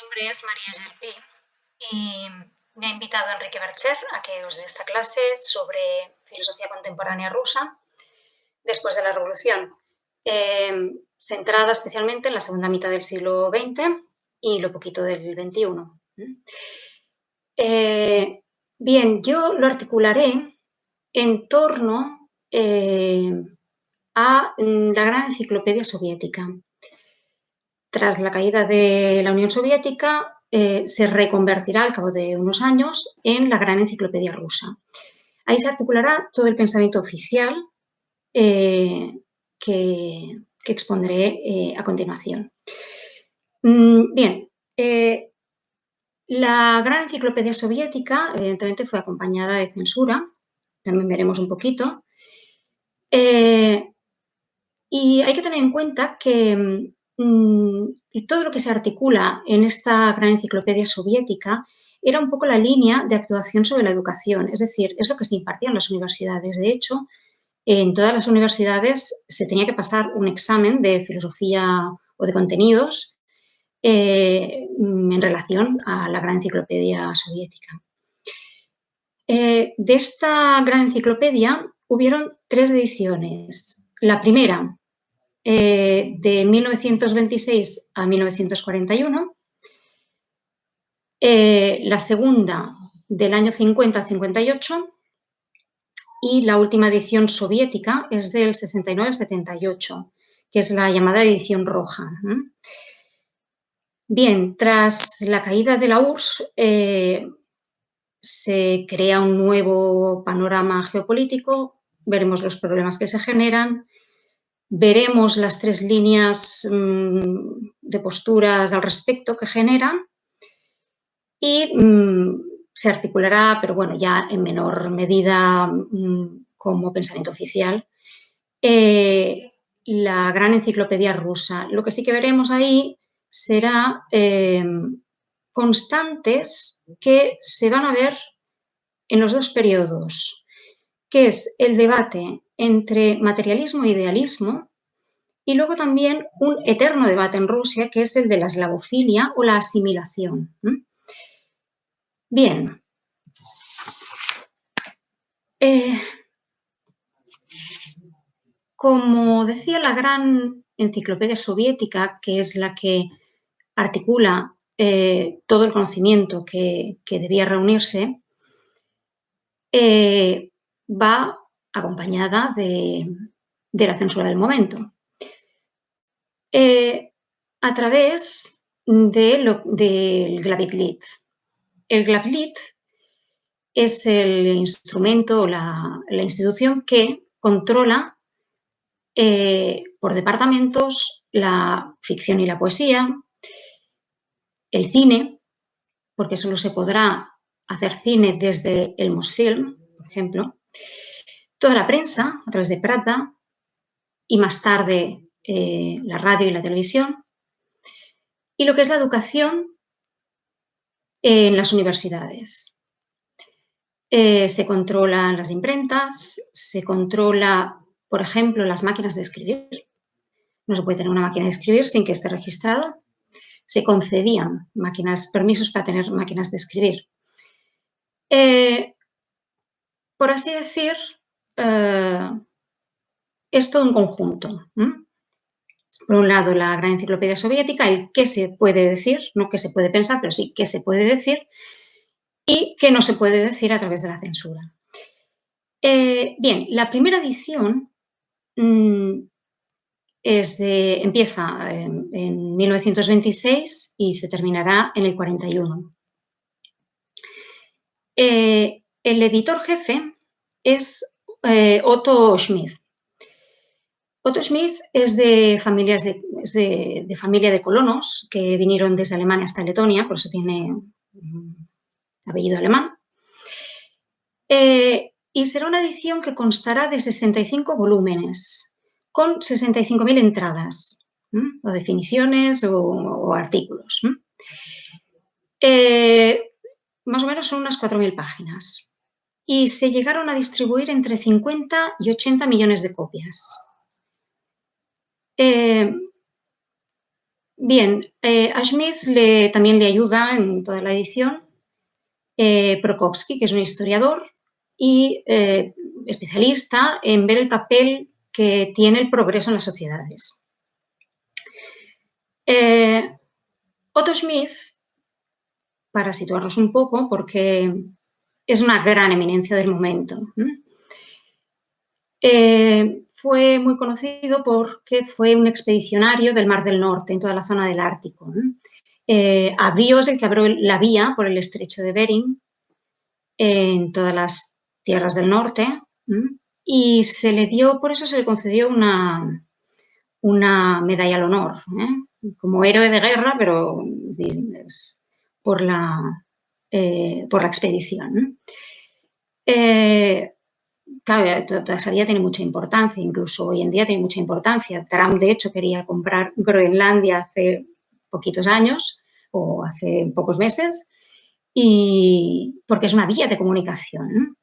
nombre es María Gelpi y me ha invitado Enrique Barcher a que os dé esta clase sobre filosofía contemporánea rusa después de la Revolución, centrada especialmente en la segunda mitad del siglo XX y lo poquito del XXI. Bien, yo lo articularé en torno a la gran enciclopedia soviética. Tras la caída de la Unión Soviética, se reconvertirá al cabo de unos años en la gran enciclopedia rusa. Ahí se articulará todo el pensamiento oficial que expondré a continuación. Bien, la gran enciclopedia soviética, evidentemente, fue acompañada de censura, también veremos un poquito, y hay que tener en cuenta que todo lo que se articula en esta gran enciclopedia soviética era un poco la línea de actuación sobre la educación, es decir, es lo que se impartía en las universidades. De hecho, en todas las universidades se tenía que pasar un examen de filosofía o de contenidos en relación a la gran enciclopedia soviética. De esta gran enciclopedia hubieron 3 ediciones. La primera, de 1926 a 1941, la segunda del año 50 al 58 y la última edición soviética es del 69 al 78, que es la llamada edición roja. Bien, tras la caída de la URSS se crea un nuevo panorama geopolítico, veremos los problemas que se generan, veremos las 3 líneas de posturas al respecto que generan y se articulará, pero bueno, ya en menor medida como pensamiento oficial, la gran enciclopedia rusa. Lo que sí que veremos ahí será constantes que se van a ver en los 2 periodos, que es el debate entre materialismo e idealismo y luego también un eterno debate en Rusia, que es el de la eslavofilia o la asimilación. Bien. Como decía, la gran enciclopedia soviética, que es la que articula todo el conocimiento que debía reunirse, va acompañada de la censura del momento. A través del Glavit-Lit. El Glavit es el instrumento, la institución que controla por departamentos la ficción y la poesía, el cine, porque solo se podrá hacer cine desde el Mosfilm, por ejemplo, toda la prensa a través de Pravda y más tarde la radio y la televisión, y lo que es la educación en las universidades. Se controlan las imprentas, se controla, por ejemplo, las máquinas de escribir. No se puede tener una máquina de escribir sin que esté registrada. Se concedían permisos para tener máquinas de escribir. Por así decir, es todo un conjunto. Por un lado, la gran enciclopedia soviética, el qué se puede decir, no qué se puede pensar, pero sí qué se puede decir y qué no se puede decir a través de la censura. Bien, la primera edición empieza en 1926 y se terminará en el 41. El editor jefe es Otto Schmidt. Otto Schmidt es de familia de colonos que vinieron desde Alemania hasta Letonia, por eso tiene apellido alemán. Y será una edición que constará de 65 volúmenes, con 65.000 entradas, o definiciones o artículos. Más o menos son unas 4.000 páginas. Y se llegaron a distribuir entre 50 y 80 millones de copias. Bien, a Schmidt también le ayuda en toda la edición Prokowski, que es un historiador y especialista en ver el papel que tiene el progreso en las sociedades. Otto Schmidt, para situarnos un poco, porque es una gran eminencia del momento. Fue muy conocido porque fue un expedicionario del Mar del Norte, en toda la zona del Ártico. Es el que abrió la vía por el estrecho de Bering en todas las tierras del norte y por eso se le concedió una medalla al honor, como héroe de guerra, pero por la expedición. Claro, toda esa vía tiene mucha importancia, incluso hoy en día tiene mucha importancia. Trump, de hecho, quería comprar Groenlandia hace poquitos años o hace pocos meses, porque es una vía de comunicación.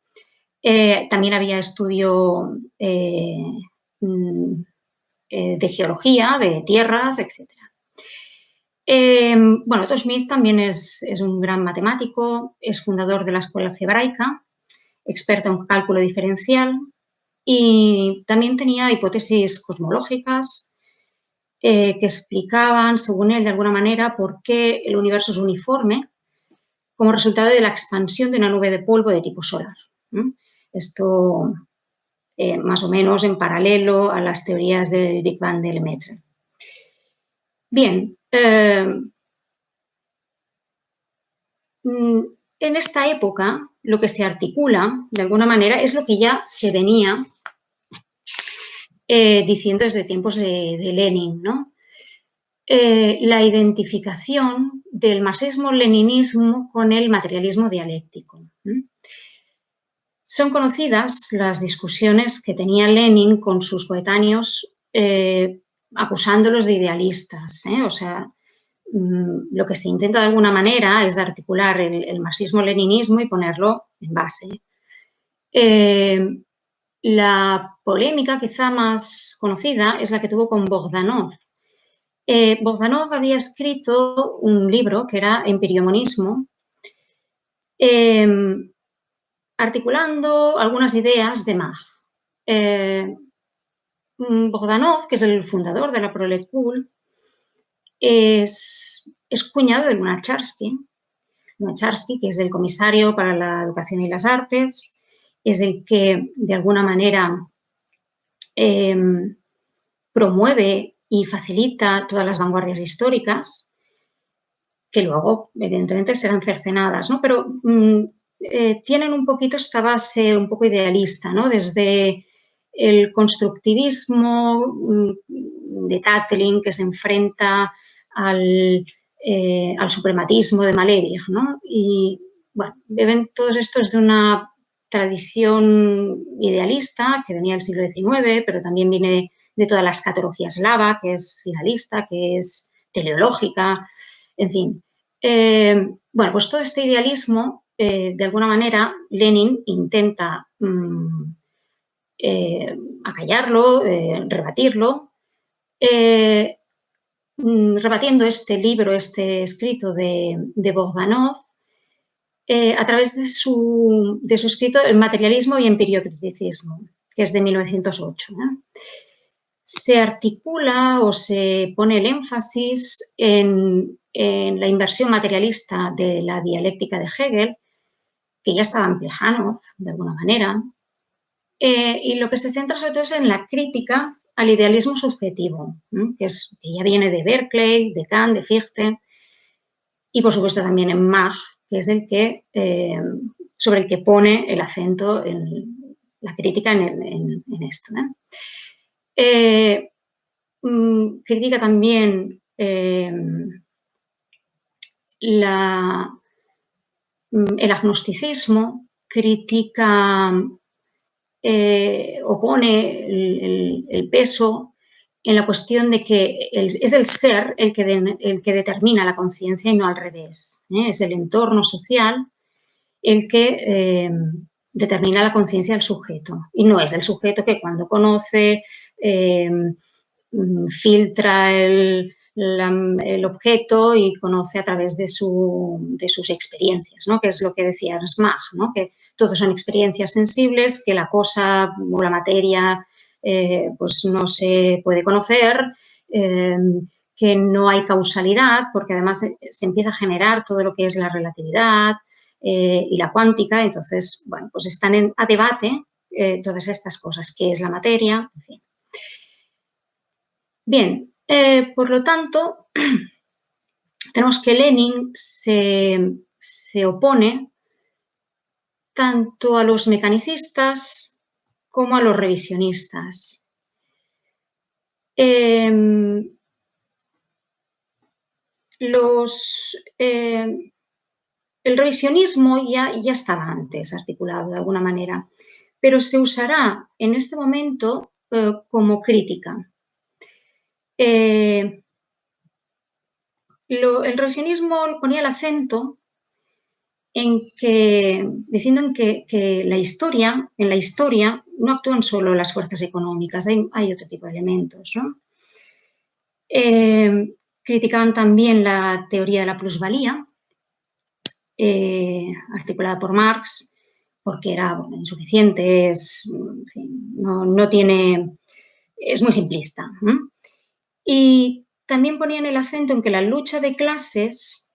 También había estudio de geología, de tierras, etc. Otto Schmidt también es un gran matemático, es fundador de la Escuela Algebraica, experto en cálculo diferencial y también tenía hipótesis cosmológicas que explicaban, según él, de alguna manera, por qué el universo es uniforme como resultado de la expansión de una nube de polvo de tipo solar. Esto más o menos en paralelo a las teorías del Big Bang de Lemaitre. Bien, en esta época lo que se articula, de alguna manera, es lo que ya se venía diciendo desde tiempos de Lenin, ¿no? La identificación del marxismo-leninismo con el materialismo dialéctico. Son conocidas las discusiones que tenía Lenin con sus coetáneos acusándolos de idealistas. O sea, lo que se intenta de alguna manera es articular el marxismo-leninismo y ponerlo en base. La polémica quizá más conocida es la que tuvo con Bogdanov. Bogdanov había escrito un libro que era Empiriomonismo, articulando algunas ideas de Mach. Bogdanov, que es el fundador de la Prolet Pool, es cuñado de Lunacharsky. Lunacharsky, que es el comisario para la educación y las artes, es el que de alguna manera promueve y facilita todas las vanguardias históricas, que luego, evidentemente, serán cercenadas, ¿no? Pero tienen un poquito esta base un poco idealista, ¿no? Desde el constructivismo de Tatlin, que se enfrenta al suprematismo de Malevich, ¿no? Y, bueno, beben todos estos de una tradición idealista que venía del siglo XIX, pero también viene de toda la escatología eslava, que es finalista, que es teleológica, en fin. Pues todo este idealismo, de alguna manera, Lenin intenta acallarlo, rebatirlo, rebatiendo este libro, este escrito de Bogdanov, a través de su escrito El materialismo y empiriocriticismo, que es de 1908. Se articula o se pone el énfasis en la inversión materialista de la dialéctica de Hegel, que ya estaba en Plejánov, de alguna manera, y lo que se centra sobre todo es en la crítica al idealismo subjetivo, que ya viene de Berkeley, de Kant, de Fichte, y por supuesto también en Mach, que es sobre el que pone el acento en la crítica en esto. Critica también el agnosticismo, opone el peso en la cuestión de que es el ser el que determina la conciencia y no al revés. Es el entorno social el que determina la conciencia del sujeto y no es el sujeto que cuando conoce filtra el objeto y conoce a través de sus experiencias, ¿no? Que es lo que decía Smag, ¿no? Que todos son experiencias sensibles, que la cosa o la materia pues no se puede conocer, que no hay causalidad, porque además se empieza a generar todo lo que es la relatividad y la cuántica. Entonces, bueno, pues están a debate todas estas cosas, qué es la materia, en fin. Bien, por lo tanto, tenemos que Lenin se opone tanto a los mecanicistas como a los revisionistas. El revisionismo ya estaba antes articulado de alguna manera, pero se usará en este momento como crítica. El revisionismo ponía el acento diciendo en que en la historia no actúan solo las fuerzas económicas, hay otro tipo de elementos, ¿no? Criticaban también la teoría de la plusvalía, articulada por Marx, porque era insuficiente, es muy simplista. Y también ponían el acento en que la lucha de clases,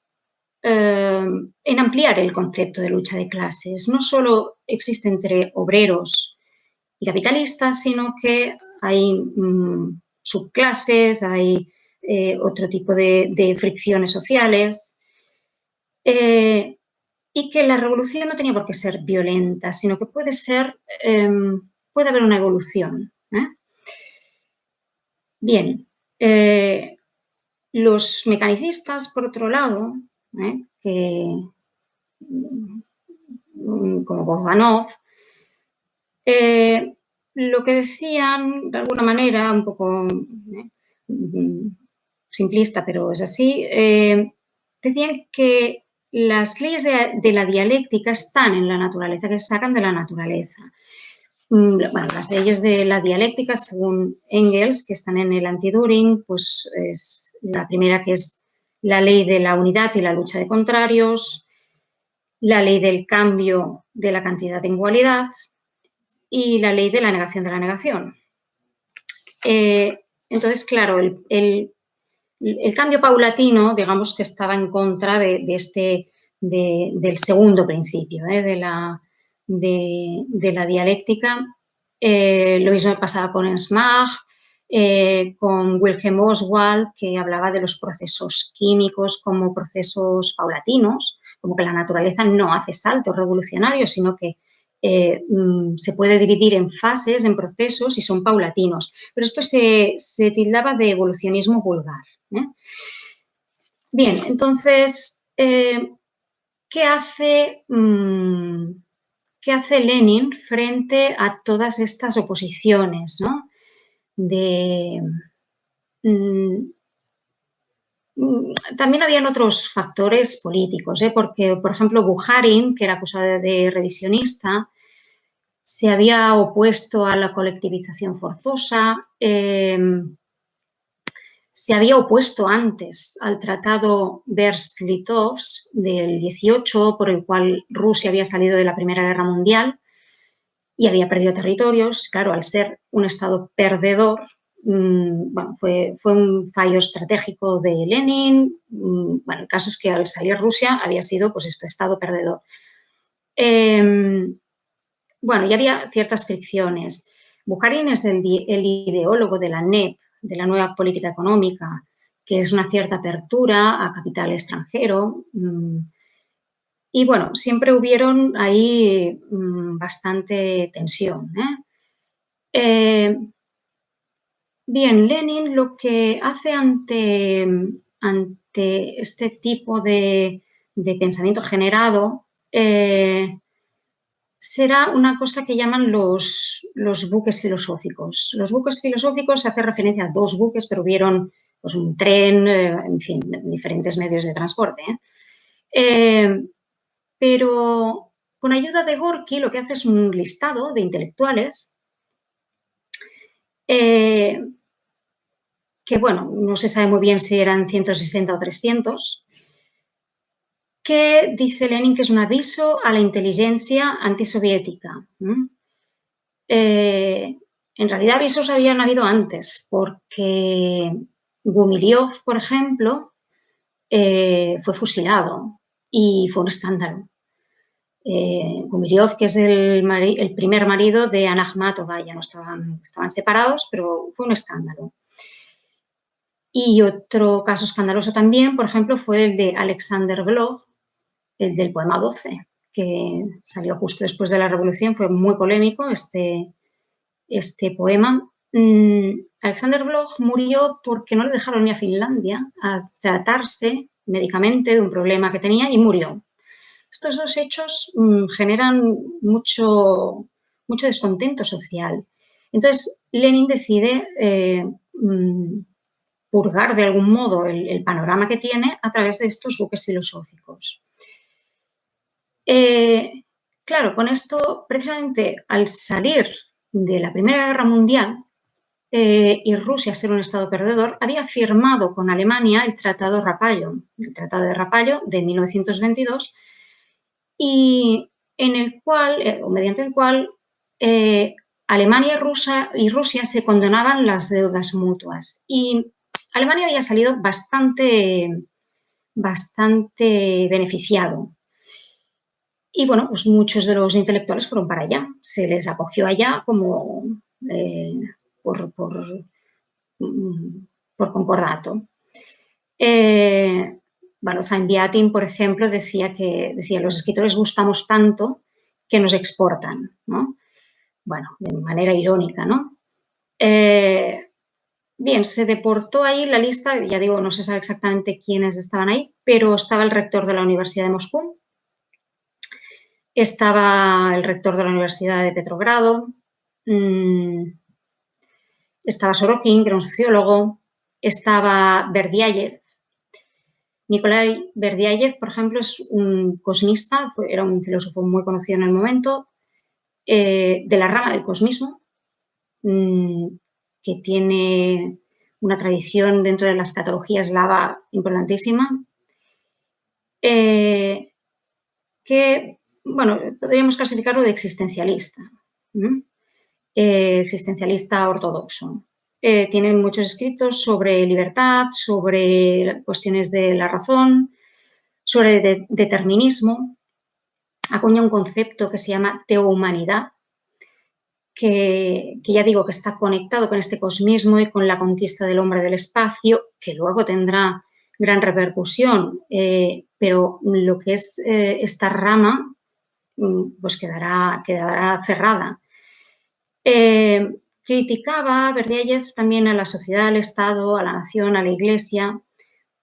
en ampliar el concepto de lucha de clases. No solo existe entre obreros y capitalistas, sino que hay subclases, hay otro tipo de fricciones sociales. Y que la revolución no tenía por qué ser violenta, sino que puede haber una evolución. Bien, los mecanicistas, por otro lado, como Bogdanov, lo que decían, de alguna manera, un poco simplista, pero es así, decían que las leyes de la dialéctica están en la naturaleza, que se sacan de la naturaleza. Bueno, las leyes de la dialéctica, según Engels, que están en el Anti-Düring, pues es la primera, que es la ley de la unidad y la lucha de contrarios, la ley del cambio de la cantidad en igualdad y la ley de la negación de la negación. Entonces, claro, el cambio paulatino, digamos que estaba en contra del segundo principio, de la dialéctica. Lo mismo pasaba con Smag, con Wilhelm Oswald, que hablaba de los procesos químicos como procesos paulatinos, como que la naturaleza no hace saltos revolucionarios, sino que se puede dividir en fases, en procesos, y son paulatinos. Pero esto se tildaba de evolucionismo vulgar. Bien, entonces, ¿qué hace Lenin frente a todas estas oposiciones, ¿no? También habían otros factores políticos, porque, por ejemplo, Bukharin, que era acusado de revisionista, se había opuesto a la colectivización forzosa, se había opuesto antes al Tratado Brest-Litovsk del 18, por el cual Rusia había salido de la Primera Guerra Mundial y había perdido territorios. Claro, al ser un Estado perdedor, bueno, fue un fallo estratégico de Lenin. Bueno, el caso es que al salir Rusia había sido, pues, este Estado perdedor. Bueno, ya había ciertas fricciones. Bukharin es el ideólogo de la NEP, de la nueva política económica, que es una cierta apertura a capital extranjero. Y bueno, siempre hubieron ahí bastante tensión. Bien, Lenin lo que hace ante este tipo de pensamiento generado será una cosa que llaman los buques filosóficos. Los buques filosóficos hace referencia a dos buques, pero hubieron, pues, un tren, en fin, diferentes medios de transporte. Pero con ayuda de Gorky lo que hace es un listado de intelectuales que bueno, no se sabe muy bien si eran 160 o 300, que dice Lenin que es un aviso a la inteligencia antisoviética. En realidad avisos habían habido antes, porque Gumilyov, por ejemplo, fue fusilado y fue un escándalo. Gumilyov, que es el primer marido de Anna Akhmatova, ya no estaban separados, pero fue un escándalo. Y otro caso escandaloso también, por ejemplo, fue el de Alexander Blok, el del poema 12, que salió justo después de la Revolución, fue muy polémico este poema. Alexander Blok murió porque no le dejaron ir a Finlandia a tratarse médicamente de un problema que tenía y murió. Estos dos hechos generan mucho descontento social. Entonces, Lenin decide purgar de algún modo el panorama que tiene a través de estos buques filosóficos. Claro, con esto, precisamente al salir de la Primera Guerra Mundial y Rusia ser un estado perdedor, había firmado con Alemania el Tratado de Rapallo de 1922, y en el cual, o mediante el cual, Alemania y Rusia se condonaban las deudas mutuas. Y Alemania había salido bastante beneficiado. Y bueno, pues muchos de los intelectuales fueron para allá. Se les acogió allá como por concordato. Bueno, Zainbiatin, por ejemplo, decía los escritores gustamos tanto que nos exportan, ¿no? Bueno, de manera irónica, ¿no? Bien, se deportó ahí la lista, ya digo, no se sabe exactamente quiénes estaban ahí, pero estaba el rector de la Universidad de Moscú, estaba el rector de la Universidad de Petrogrado, estaba Sorokin, que era un sociólogo, estaba Berdiayev. Nikolai Berdiayev, por ejemplo, es un cosmista, era un filósofo muy conocido en el momento, de la rama del cosmismo, que tiene una tradición dentro de la escatología eslava importantísima, que, bueno, podríamos clasificarlo de existencialista, existencialista ortodoxo. Tiene muchos escritos sobre libertad, sobre cuestiones de la razón, sobre determinismo. Acuña un concepto que se llama teohumanidad, que ya digo que está conectado con este cosmismo y con la conquista del hombre del espacio, que luego tendrá gran repercusión, pero lo que es esta rama pues quedará cerrada. Criticaba Berdiayev también a la sociedad, al Estado, a la nación, a la Iglesia,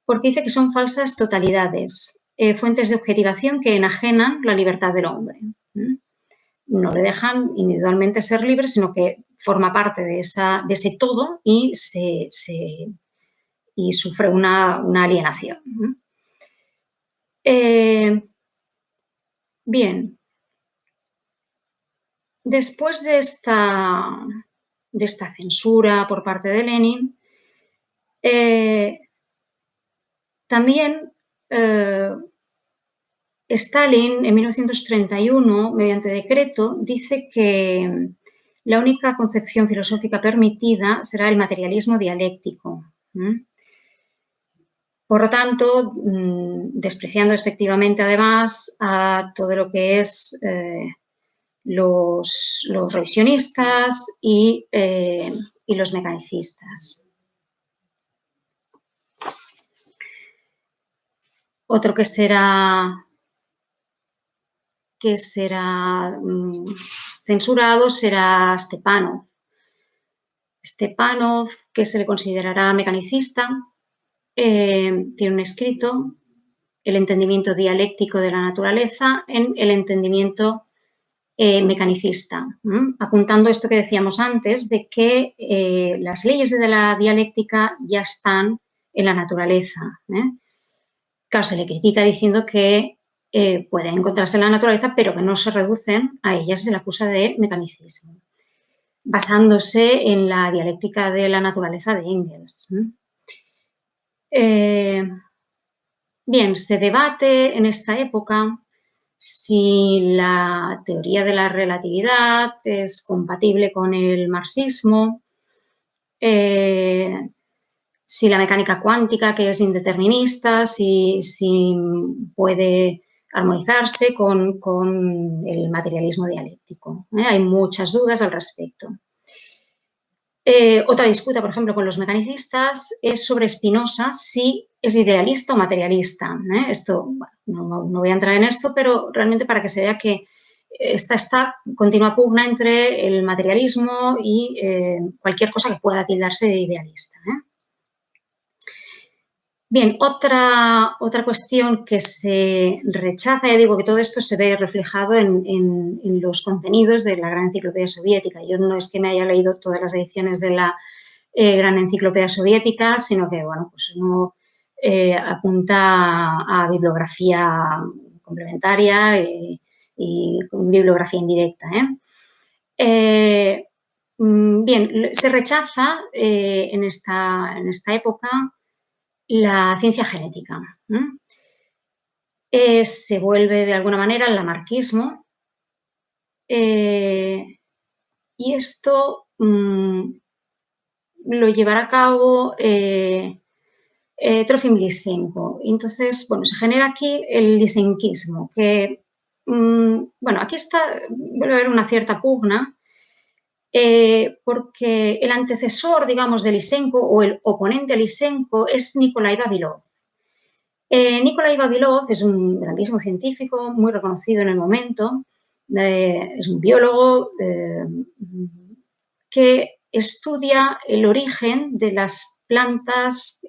porque dice que son falsas totalidades, fuentes de objetivación que enajenan la libertad del hombre. No le dejan individualmente ser libre, sino que forma parte de ese todo y sufre una alienación. Bien. Después de esta censura por parte de Lenin, también Stalin, en 1931, mediante decreto, dice que la única concepción filosófica permitida será el materialismo dialéctico. Por lo tanto, despreciando despectivamente además a todo lo que es los revisionistas y los mecanicistas. Otro que será censurado será Stepanov. Stepanov, que se le considerará mecanicista, tiene un escrito, El entendimiento dialéctico de la naturaleza en el entendimiento mecanicista, apuntando esto que decíamos antes de que las leyes de la dialéctica ya están en la naturaleza. Claro, se le critica diciendo que pueden encontrarse en la naturaleza, pero que no se reducen a ellas, se le acusa de mecanicismo. basándose en la dialéctica de la naturaleza de Engels. Bien, se debate en esta época si la teoría de la relatividad es compatible con el marxismo, si la mecánica cuántica, que es indeterminista, si puede armonizarse con el materialismo dialéctico. Hay muchas dudas al respecto. Otra disputa, por ejemplo, con los mecanicistas es sobre Spinoza, si es idealista o materialista. Esto, bueno, no voy a entrar en esto, pero realmente para que se vea que esta continua pugna entre el materialismo y cualquier cosa que pueda tildarse de idealista. Bien, otra cuestión que se rechaza, ya digo que todo esto se ve reflejado en los contenidos de la Gran Enciclopedia Soviética. Yo no es que me haya leído todas las ediciones de la Gran Enciclopedia Soviética, sino que, bueno, pues uno apunta a bibliografía complementaria y bibliografía indirecta. Bien, se rechaza en esta época la ciencia genética. Se vuelve de alguna manera al lamarquismo y esto lo llevará a cabo Trofim Lysenko. Entonces, bueno, se genera aquí el lysenkismo, que, bueno, aquí vuelve a haber una cierta pugna, porque el antecesor, digamos, de Lysenko o el oponente a Lysenko es Nikolai Vavilov. Nikolai Vavilov es un grandísimo científico, muy reconocido en el momento, es un biólogo que estudia el origen de las plantas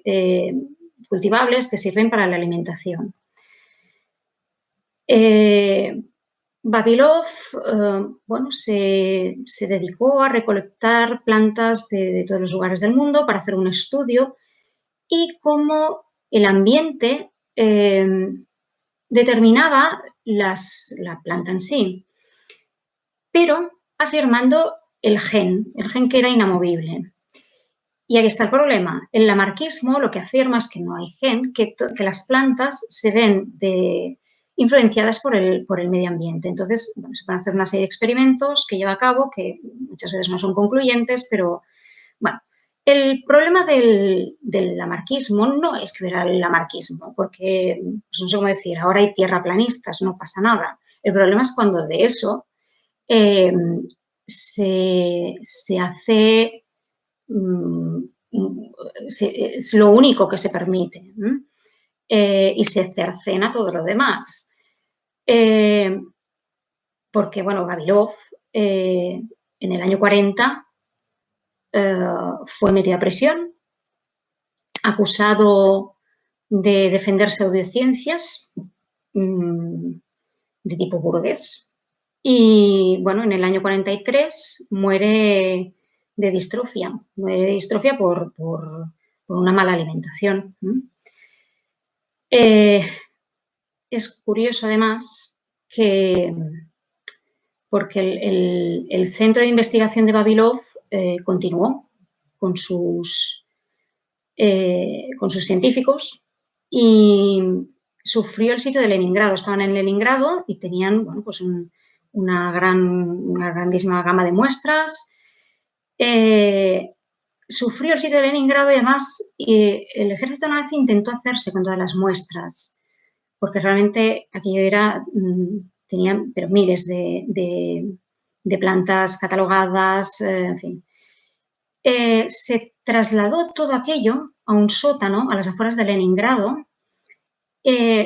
cultivables que sirven para la alimentación. Vavilov bueno, se dedicó a recolectar plantas de todos los lugares del mundo para hacer un estudio y cómo el ambiente determinaba la planta en sí, pero afirmando el gen que era inamovible. Y aquí está el problema. El lamarquismo lo que afirma es que no hay gen, que las plantas se ven influenciadas por el medio ambiente. Entonces, bueno, se van a hacer una serie de experimentos que lleva a cabo, que muchas veces no son concluyentes, pero bueno. El problema del lamarquismo no es que hubiera el lamarquismo, porque, pues no sé cómo decir, ahora hay tierraplanistas, no pasa nada. El problema es cuando de eso se hace, es lo único que se permite y se cercena todo lo demás. Porque, bueno, Vavilov en el año 40 fue metido a prisión, acusado de defender pseudociencias de tipo burgués. Y bueno, en el año 43 muere de distrofia. Muere de distrofia por una mala alimentación. Es curioso además que, porque el centro de investigación de Vavilov continuó con sus científicos y sufrió el sitio de Leningrado. Estaban en Leningrado y tenían, bueno, pues una grandísima gama de muestras. Sufrió el sitio de Leningrado y además el ejército nazi intentó hacerse con todas las muestras, porque realmente aquello tenían pero miles de plantas catalogadas, en fin. Se trasladó todo aquello a un sótano a las afueras de Leningrado,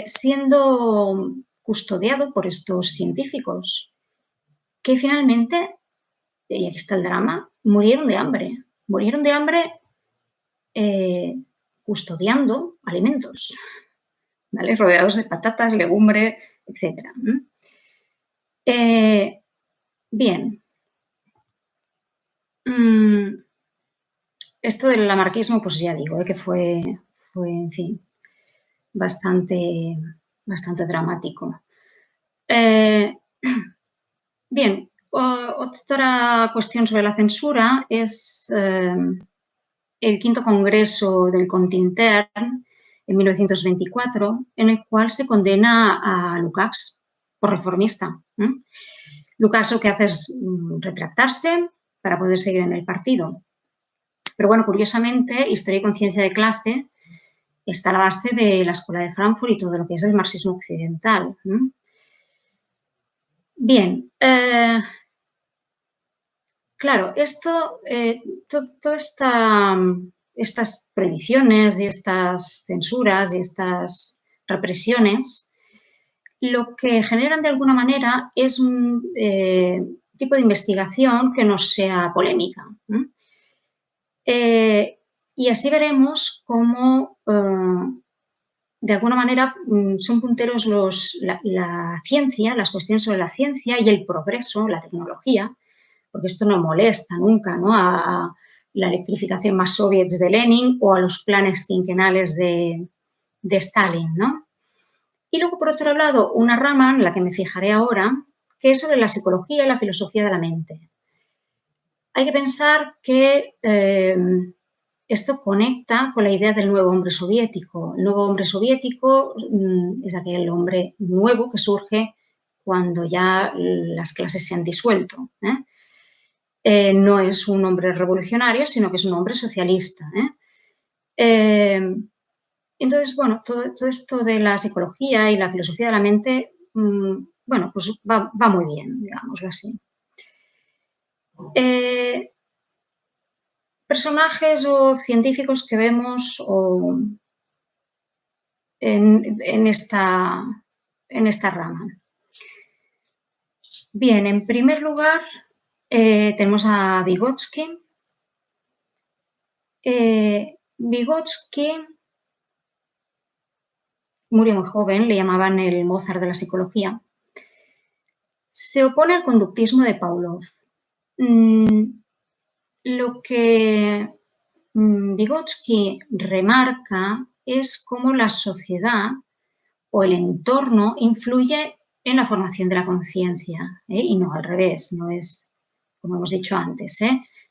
siendo custodiado por estos científicos, que finalmente, y aquí está el drama, murieron de hambre. Murieron de hambre custodiando alimentos, ¿vale? Rodeados de patatas, legumbre, etc. Bien. Esto del lamarquismo, pues ya digo, que fue, en fin, bastante dramático. Bien, Otra cuestión sobre la censura es el quinto congreso del Comintern en 1924, en el cual se condena a Lukács por reformista. Lukács lo que hace es retractarse para poder seguir en el partido. Pero bueno, curiosamente, Historia y conciencia de clase está a la base de la Escuela de Frankfurt y todo lo que es el marxismo occidental. Bien, claro, todas estas prohibiciones y estas censuras y estas represiones, lo que generan de alguna manera es un tipo de investigación que no sea polémica. Y así veremos cómo, de alguna manera, son punteros la ciencia, las cuestiones sobre la ciencia y el progreso, la tecnología, porque esto no molesta nunca, ¿no?, a la electrificación más soviets de Lenin o a los planes quinquenales de Stalin, ¿no? Y luego, por otro lado, una rama en la que me fijaré ahora, que es sobre la psicología y la filosofía de la mente. Hay que pensar que esto conecta con la idea del nuevo hombre soviético. El nuevo hombre soviético es aquel hombre nuevo que surge cuando ya las clases se han disuelto. No es un hombre revolucionario, sino que es un hombre socialista. Entonces, bueno, todo esto de la psicología y la filosofía de la mente, bueno, pues va muy bien, digámoslo así. Personajes o científicos que vemos en esta rama. Bien, en primer lugar tenemos a Vygotsky. Vygotsky murió muy joven, le llamaban el Mozart de la psicología. Se opone al conductismo de Pavlov. Lo que Vygotsky remarca es cómo la sociedad o el entorno influye en la formación de la conciencia, y no al revés, no es, como hemos dicho antes,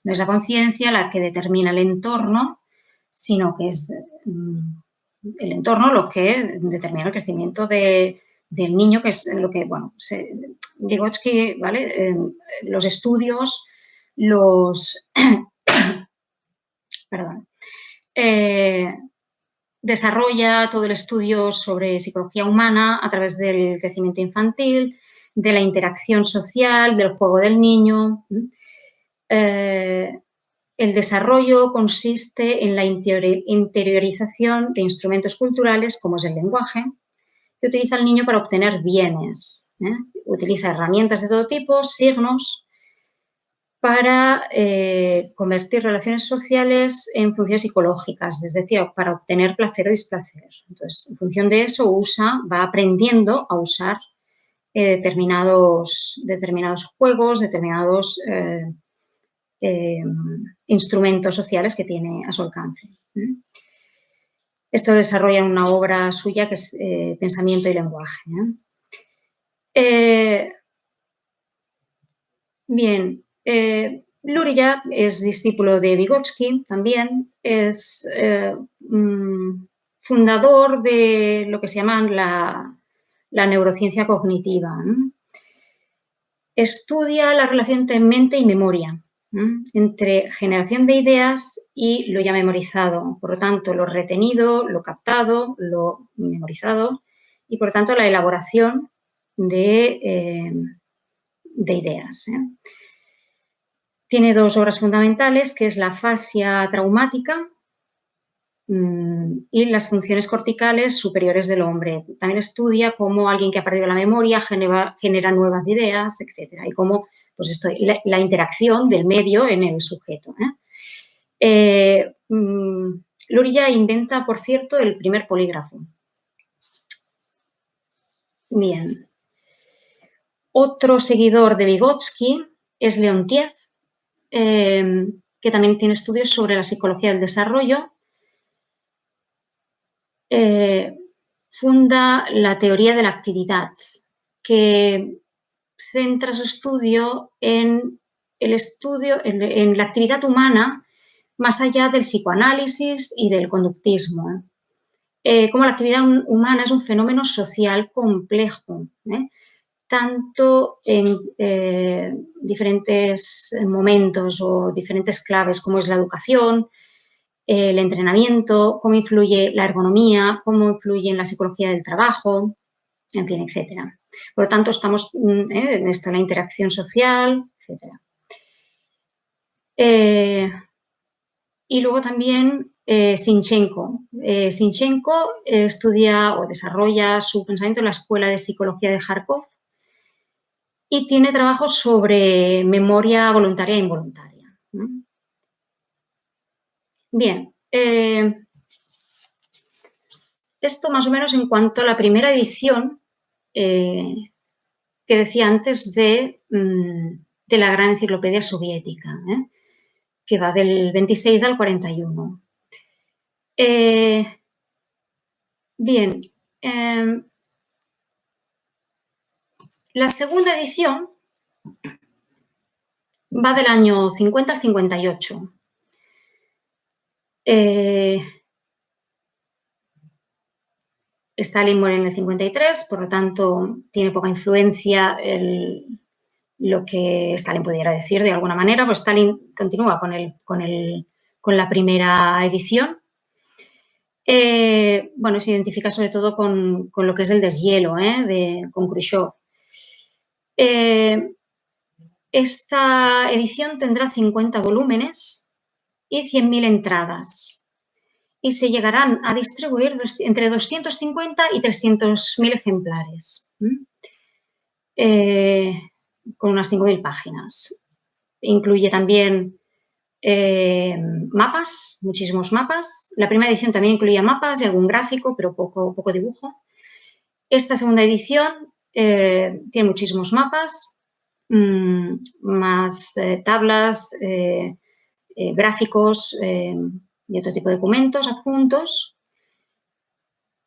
no es la conciencia la que determina el entorno, sino que es el entorno lo que determina el crecimiento del niño, que es lo que, bueno, Vygotsky, ¿vale? Los estudios, perdón, desarrolla todo el estudio sobre psicología humana a través del crecimiento infantil, de la interacción social, del juego del niño. El desarrollo consiste en la interiorización de instrumentos culturales, como es el lenguaje, que utiliza el niño para obtener bienes. Utiliza herramientas de todo tipo, signos, para convertir relaciones sociales en funciones psicológicas, es decir, para obtener placer o displacer. Entonces, en función de eso, va aprendiendo a usar determinados juegos, determinados instrumentos sociales que tiene a su alcance. Esto desarrolla en una obra suya que es Pensamiento y lenguaje. Bien, Luria es discípulo de Vygotsky también, es fundador de lo que se llama la neurociencia cognitiva. Estudia la relación entre mente y memoria, entre generación de ideas y lo ya memorizado. Por lo tanto, lo retenido, lo captado, lo memorizado y, por lo tanto, la elaboración de ideas. Tiene dos obras fundamentales, que es la fascia traumática y las funciones corticales superiores del hombre. También estudia cómo alguien que ha perdido la memoria genera nuevas ideas, etc. Y cómo pues la interacción del medio en el sujeto. Luria inventa, por cierto, el primer polígrafo. Bien. Otro seguidor de Vygotsky es Leontiev, que también tiene estudios sobre la psicología del desarrollo. Funda la teoría de la actividad, que centra su estudio en la actividad humana más allá del psicoanálisis y del conductismo. Como la actividad humana es un fenómeno social complejo, tanto en diferentes momentos o diferentes claves, como es la educación, el entrenamiento, cómo influye la ergonomía, cómo influye en la psicología del trabajo, en fin, etcétera. Por lo tanto, estamos en esto, la interacción social, etcétera. Y luego también Zinchenko. Zinchenko estudia o desarrolla su pensamiento en la Escuela de Psicología de Járkov y tiene trabajos sobre memoria voluntaria e involuntaria. Bien, esto más o menos en cuanto a la primera edición que decía antes de la Gran Enciclopedia Soviética, que va del 26 al 41. Bien, la segunda edición va del año 50 al 58. Stalin muere en el 53, por lo tanto, tiene poca influencia lo que Stalin pudiera decir de alguna manera, pues Stalin continúa con la primera edición. Bueno, se identifica sobre todo con lo que es el deshielo, con Khrushchev. Esta edición tendrá 50 volúmenes y 100.000 entradas y se llegarán a distribuir entre 250 y 300.000 ejemplares, con unas 5.000 páginas. Incluye también mapas, muchísimos mapas. La primera edición también incluía mapas y algún gráfico, pero poco dibujo. Esta segunda edición tiene muchísimos mapas, más tablas, gráficos y otro tipo de documentos adjuntos.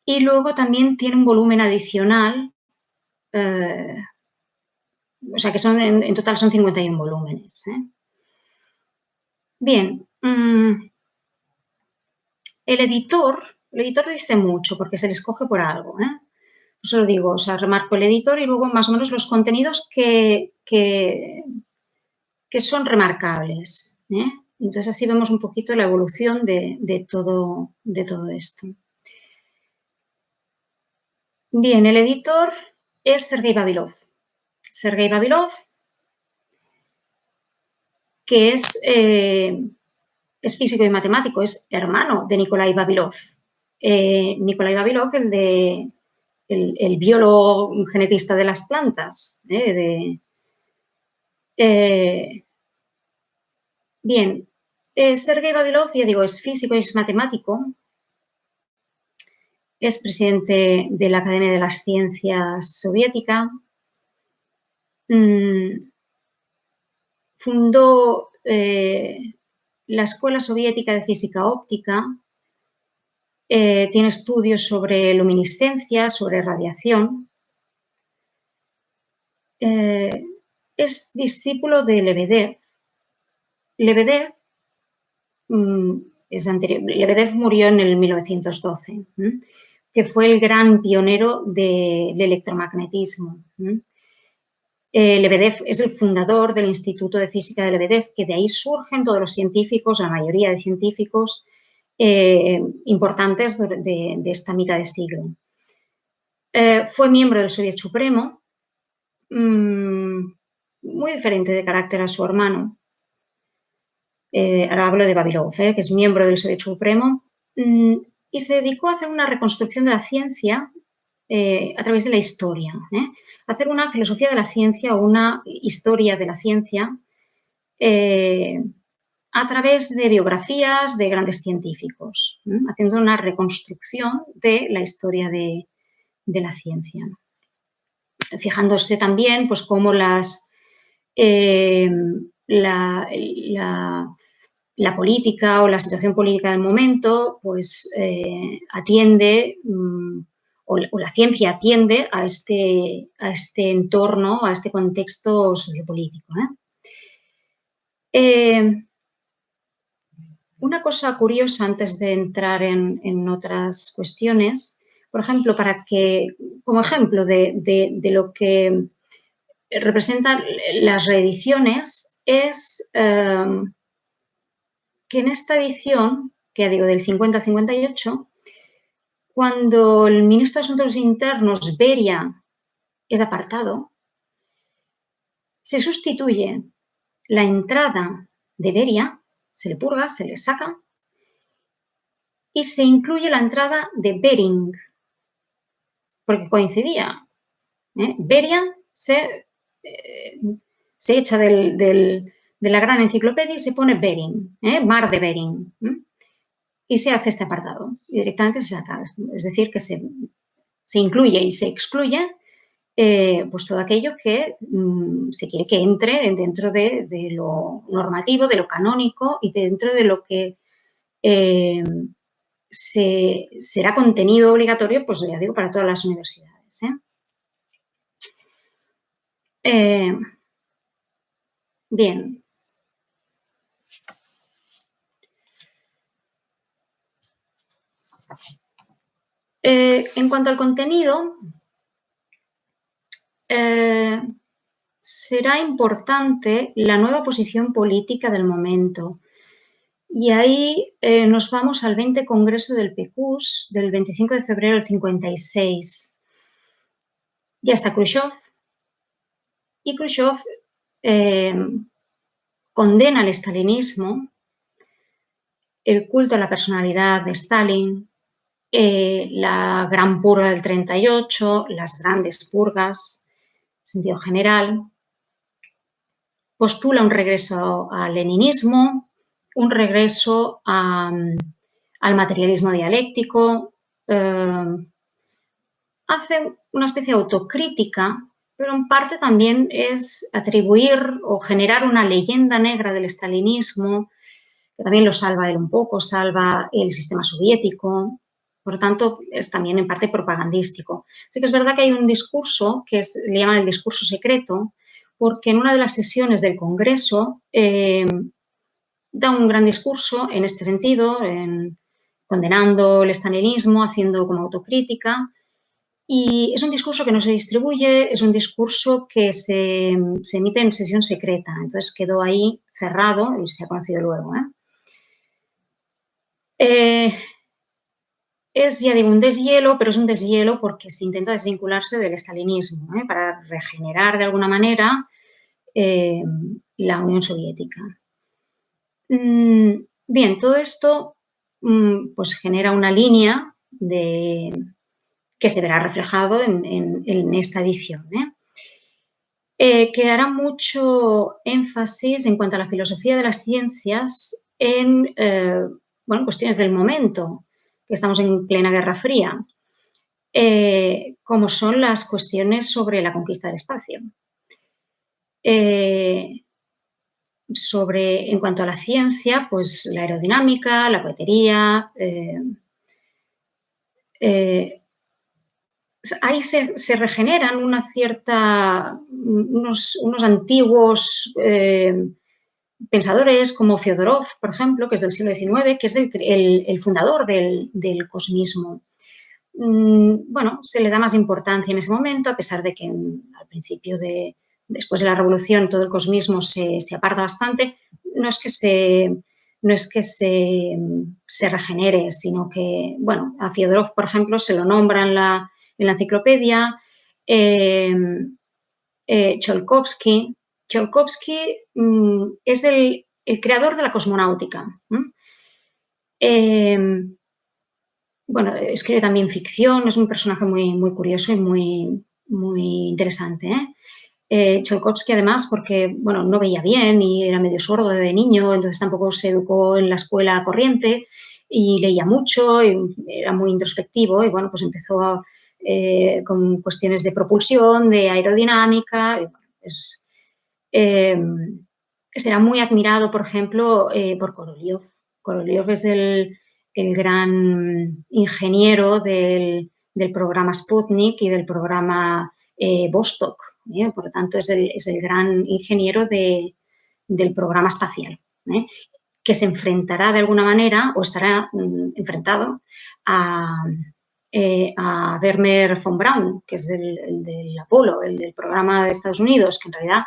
Y luego también tiene un volumen adicional, o sea que en total son 51 volúmenes. Bien, el editor dice mucho porque se le escoge por algo. Eso lo digo, o sea, remarco el editor y luego más o menos los contenidos que son remarcables. Entonces así vemos un poquito la evolución de todo esto. Bien, el editor es Sergei Vavilov. Sergei Vavilov, que es físico y matemático, es hermano de Nikolai Vavilov. Nikolai Vavilov, el biólogo genetista de las plantas. Bien, Sergei Vavilov, ya digo, es físico y es matemático. Es presidente de la Academia de las Ciencias Soviética. Fundó la Escuela Soviética de Física Óptica. Tiene estudios sobre luminiscencia, sobre radiación. Es discípulo de Lebedev. Lebedev Lebedev murió en el 1912, que fue el gran pionero del electromagnetismo. Lebedev es el fundador del Instituto de Física de Lebedev, que de ahí surgen todos los científicos, la mayoría de científicos importantes de esta mitad de siglo. Fue miembro del Soviet Supremo, muy diferente de carácter a su hermano. Ahora hablo de Vavilov, que es miembro del Soviet Supremo, y se dedicó a hacer una reconstrucción de la ciencia a través de la historia, hacer una filosofía de la ciencia o una historia de la ciencia a través de biografías de grandes científicos, haciendo una reconstrucción de la historia de la ciencia. Fijándose también pues, cómo la política o la situación política del momento pues, atiende o la ciencia atiende a este entorno, a este contexto sociopolítico. Una cosa curiosa antes de entrar en otras cuestiones, por ejemplo, como ejemplo de lo que representan las reediciones, es que en esta edición, que ya digo, del 50 al 58, cuando el ministro de Asuntos Internos, Beria, es apartado, se sustituye la entrada de Beria, se le purga, se le saca, y se incluye la entrada de Bering, porque coincidía. Beria se echa de la gran enciclopedia y se pone Bering, Mar de Bering, y se hace este apartado y directamente se saca. Es decir, que se incluye y se excluye pues todo aquello que se quiere que entre dentro de lo normativo, de lo canónico y dentro de lo que será contenido obligatorio, pues ya digo, para todas las universidades. Bien. En cuanto al contenido, será importante la nueva posición política del momento. Y ahí nos vamos al 20 Congreso del PQS del 25 de febrero del 56. Ya está Khrushchev. Y Khrushchev condena el estalinismo, el culto a la personalidad de Stalin, la gran purga del 38, las grandes purgas, en sentido general. Postula un regreso al leninismo, un regreso al materialismo dialéctico, hace una especie de autocrítica, pero en parte también es atribuir o generar una leyenda negra del estalinismo, que también lo salva él un poco, salva el sistema soviético, por lo tanto es también en parte propagandístico. Sí que es verdad que hay un discurso que le llaman el discurso secreto, porque en una de las sesiones del Congreso da un gran discurso en este sentido, condenando el estalinismo, haciendo como autocrítica, y es un discurso que no se distribuye, es un discurso que se emite en sesión secreta, entonces quedó ahí cerrado y se ha conocido luego. Es, ya digo, un deshielo, pero es un deshielo porque se intenta desvincularse del estalinismo, para regenerar de alguna manera la Unión Soviética. Bien, todo esto pues genera una línea que se verá reflejado en esta edición. Que hará mucho énfasis en cuanto a la filosofía de las ciencias en cuestiones del momento, que estamos en plena Guerra Fría, como son las cuestiones sobre la conquista del espacio. En cuanto a la ciencia, pues la aerodinámica, la cohetería, ahí se regeneran unos antiguos pensadores como Fyodorov, por ejemplo, que es del siglo XIX, que es el fundador del cosmismo. Bueno, se le da más importancia en ese momento, a pesar de que al principio después de la Revolución, todo el cosmismo se aparta bastante. No es que se regenere, sino que, bueno, a Fyodorov, por ejemplo, se lo nombra en la enciclopedia. Tsiolkovsky es el creador de la cosmonáutica. Bueno, escribe también ficción, es un personaje muy, muy curioso y muy, muy interesante. Tsiolkovsky, además, porque bueno, no veía bien y era medio sordo de niño, entonces tampoco se educó en la escuela corriente y leía mucho y era muy introspectivo y bueno, pues empezó con cuestiones de propulsión, de aerodinámica. Y, bueno, será muy admirado, por ejemplo, por Korolev. Korolev es el gran ingeniero del del programa Sputnik y del programa Vostok. Por lo tanto, es el gran ingeniero del programa espacial, que se enfrentará de alguna manera o estará enfrentado a Wernher von Braun, que es el del Apolo, el del programa de Estados Unidos, que en realidad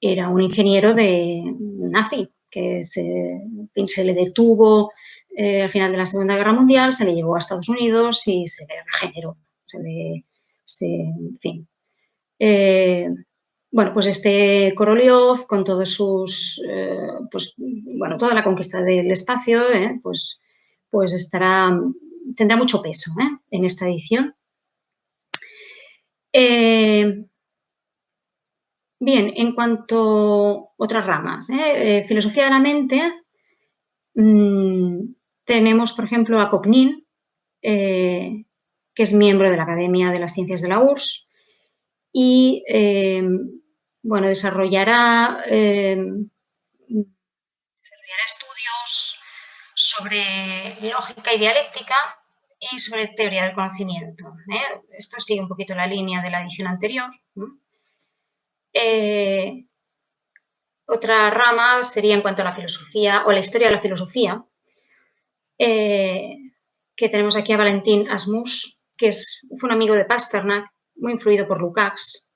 era un ingeniero nazi, que se le detuvo al final de la Segunda Guerra Mundial, se le llevó a Estados Unidos y se le regeneró. En fin. Bueno, pues este Korolev, con todos sus, toda la conquista del espacio, pues tendrá mucho peso en esta edición. Bien, en cuanto a otras ramas, filosofía de la mente, tenemos, por ejemplo, a Kopnin, que es miembro de la Academia de las Ciencias de la URSS y, desarrollará estudios sobre lógica y dialéctica y sobre teoría del conocimiento. Esto sigue un poquito la línea de la edición anterior. Otra rama sería en cuanto a la filosofía o la historia de la filosofía, que tenemos aquí a Valentin Asmus, que fue un amigo de Pasternak, muy influido por Lukács,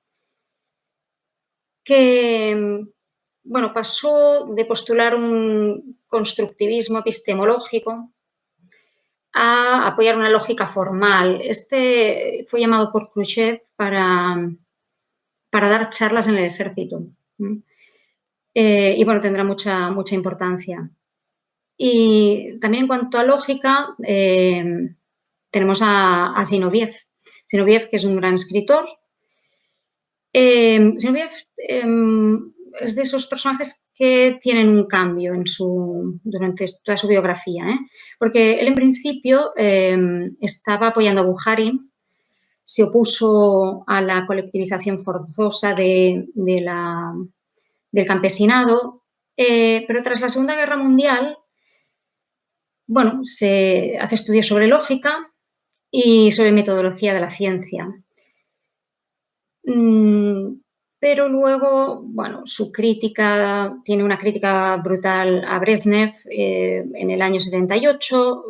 que pasó de postular un constructivismo epistemológico a apoyar una lógica formal. Este fue llamado por Khrushchev para dar charlas en el ejército. Y tendrá mucha importancia. Y también en cuanto a lógica, tenemos a Zinoviev. Zinoviev, que es un gran escritor. Zinoviev es de esos personajes que tienen un cambio durante toda su biografía, porque él en principio estaba apoyando a Bukharin, se opuso a la colectivización forzosa del campesinado, pero tras la Segunda Guerra Mundial, se hace estudios sobre lógica y sobre metodología de la ciencia. Pero luego, su crítica, tiene una crítica brutal a Brezhnev en el año 78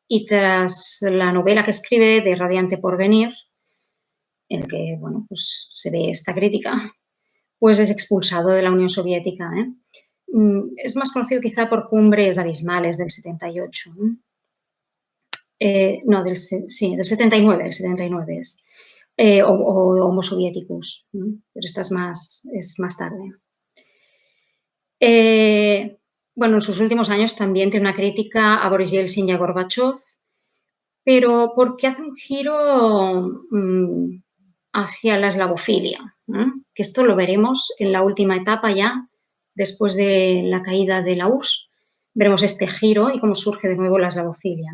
y tras la novela que escribe de Radiante Porvenir, en el que, se ve esta crítica, pues es expulsado de la Unión Soviética. Es más conocido quizá por Cumbres Abismales del 78. Del 79, del 79 es. O Homo Soviéticus, pero esta es más tarde. En sus últimos años también tiene una crítica a Boris Yeltsin y a Gorbachev, pero porque hace un giro hacia la eslavofilia, que esto lo veremos en la última etapa ya, después de la caída de la URSS, veremos este giro y cómo surge de nuevo la eslavofilia.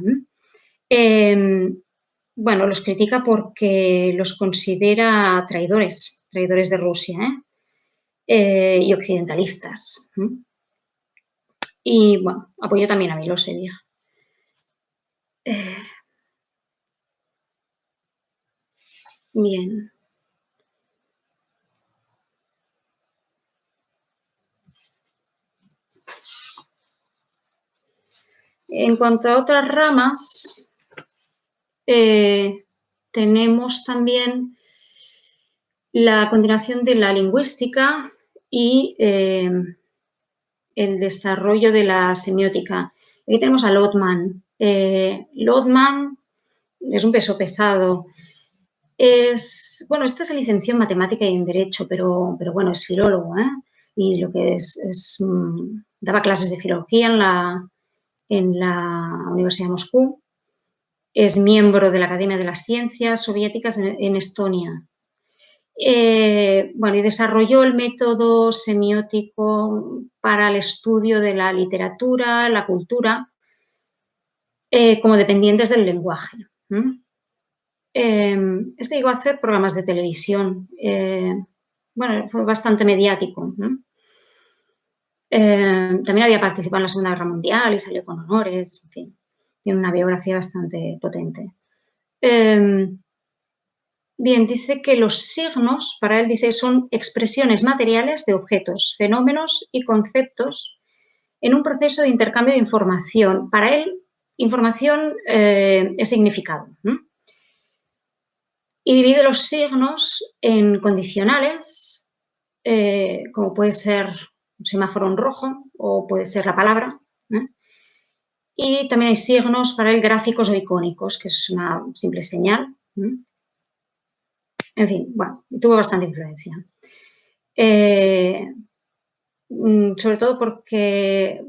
Los critica porque los considera traidores de Rusia y occidentalistas. Y, apoyó también a Milosevic. Bien. En cuanto a otras ramas, tenemos también la continuación de la lingüística y el desarrollo de la semiótica. Aquí tenemos a Lotman. Lotman es un peso pesado. Este se licenció en matemática y en derecho, pero es filólogo, y lo que daba clases de filología en la Universidad de Moscú. Es miembro de la Academia de las Ciencias Soviéticas en Estonia. Y desarrolló el método semiótico para el estudio de la literatura, la cultura, como dependientes del lenguaje. Llegó a hacer programas de televisión. Fue bastante mediático. También había participado en la Segunda Guerra Mundial y salió con honores, en fin. tiene una biografía bastante potente. Bien, dice que los signos, para él dice, son expresiones materiales de objetos, fenómenos y conceptos en un proceso de intercambio de información. Para él, información es significado. Y divide los signos en condicionales, como puede ser un semáforo en rojo o puede ser la palabra. Y también hay signos para él gráficos o icónicos, que es una simple señal. En fin, bueno, tuvo bastante influencia. Sobre todo porque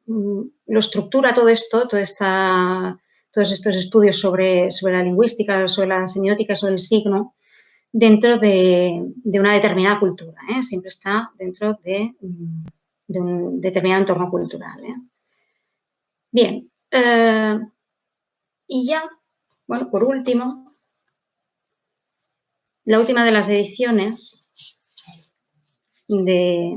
lo estructura todo esto, todos estos estudios sobre la lingüística, sobre la semiótica, sobre el signo, dentro de una determinada cultura. Siempre está dentro de un determinado entorno cultural. Bien, y ya, bueno, por último, la última de las ediciones de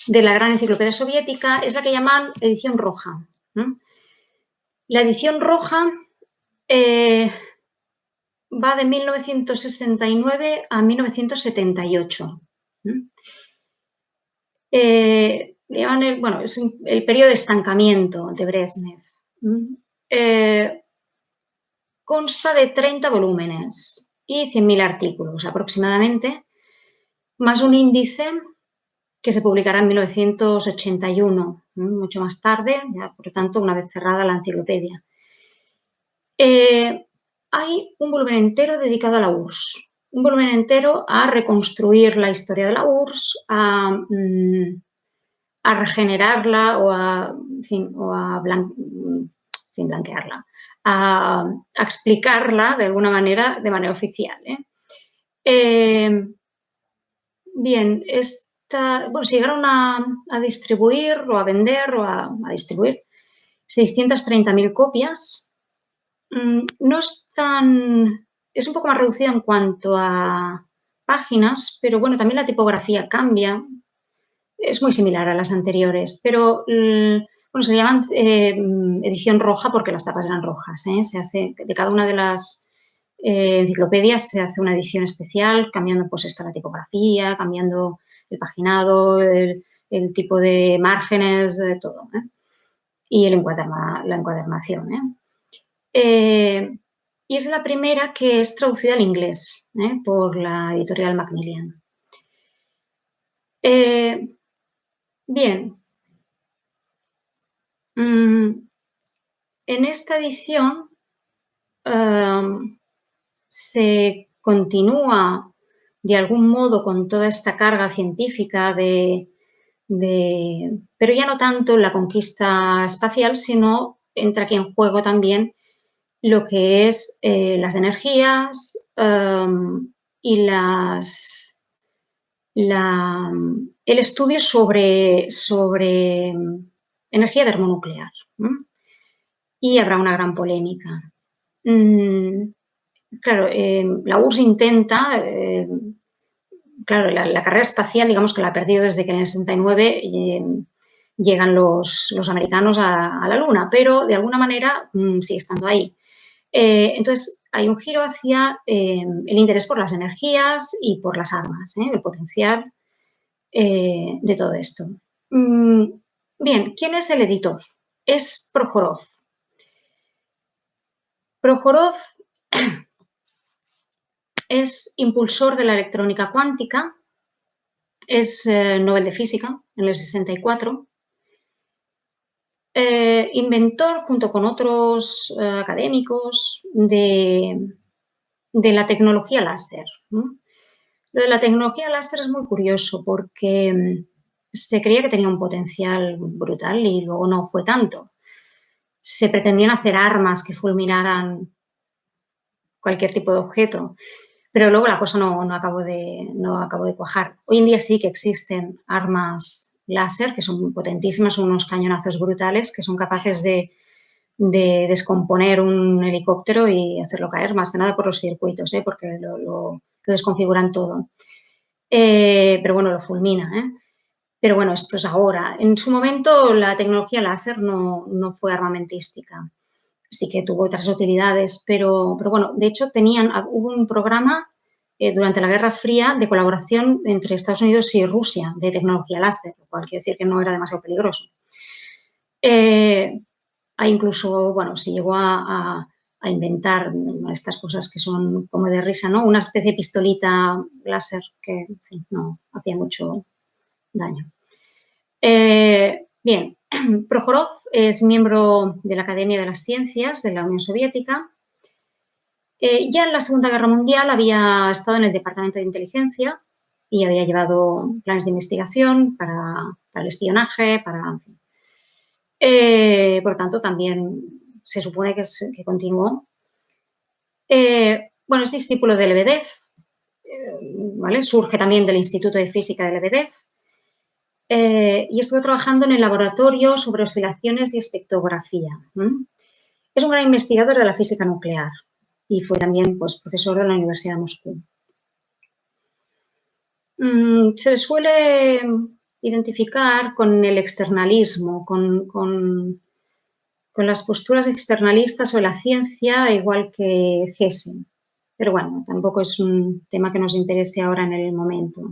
la Gran Enciclopedia Soviética es la que llaman edición roja. La edición roja va de 1969 a 1978. Bueno, es el periodo de estancamiento de Brezhnev. Consta de 30 volúmenes y 100.000 artículos aproximadamente, más un índice que se publicará en 1981, mucho más tarde, ya, por lo tanto, una vez cerrada la enciclopedia. Hay un volumen entero dedicado a la URSS, un volumen entero a reconstruir la historia de la URSS, a regenerarla o a blanquearla, a explicarla de alguna manera, de manera oficial. Bien, se llegaron a distribuir o a vender o a distribuir 630.000 copias. No es un poco más reducida en cuanto a páginas, pero bueno, también la tipografía cambia. Es muy similar a las anteriores, pero bueno, se llaman edición roja porque las tapas eran rojas. Se hace, de cada una de las enciclopedias se hace una edición especial, cambiando pues esto, la tipografía, cambiando el paginado, el tipo de márgenes, todo. Y la encuadernación. Y es la primera que es traducida al inglés por la editorial Macmillan. Bien. En esta edición se continúa de algún modo con toda esta carga científica pero ya no tanto la conquista espacial, sino entra aquí en juego también lo que es las energías y el estudio sobre energía termonuclear. Y habrá una gran polémica. Claro, la URSS intenta, claro, la carrera espacial, digamos que la ha perdido desde que en el 69 llegan los americanos a la Luna, pero de alguna manera sigue estando ahí. Entonces, hay un giro hacia el interés por las energías y por las armas, el potencial de todo esto. Bien, ¿quién es el editor? Es Prokhorov. Prokhorov es impulsor de la electrónica cuántica, es Nobel de Física en el 64, inventor junto con otros académicos de la tecnología láser. Lo de la tecnología láser es muy curioso porque se creía que tenía un potencial brutal y luego no fue tanto. Se pretendían hacer armas que fulminaran cualquier tipo de objeto, pero luego la cosa no acabó de cuajar. Hoy en día sí que existen armas láser que son muy potentísimas, unos cañonazos brutales que son capaces de descomponer un helicóptero y hacerlo caer, más que nada por los circuitos, porque lo desconfiguran todo. Pero bueno, lo fulmina. Pero bueno, esto es ahora. En su momento la tecnología láser no fue armamentística. Sí que tuvo otras utilidades, pero bueno, de hecho hubo un programa durante la Guerra Fría de colaboración entre Estados Unidos y Rusia de tecnología láser, lo cual quiere decir que no era demasiado peligroso. Hay incluso, bueno, se llegó a inventar estas cosas que son como de risa, ¿no? Una especie de pistolita láser que, en fin, no hacía mucho daño. Bien, Prokhorov es miembro de la Academia de las Ciencias de la Unión Soviética. Ya en la Segunda Guerra Mundial había estado en el Departamento de Inteligencia y había llevado planes de investigación para el espionaje, en fin. Por tanto, también se supone que continuó. Bueno, es discípulo de Lebedev, ¿vale? Surge también del Instituto de Física de Lebedev. Y estuvo trabajando en el laboratorio sobre oscilaciones y espectrografía. Es un gran investigador de la física nuclear y fue también pues, profesor de la Universidad de Moscú. Se le suele identificar con el externalismo, con las posturas externalistas o la ciencia, igual que Hesse. Pero bueno, tampoco es un tema que nos interese ahora en el momento.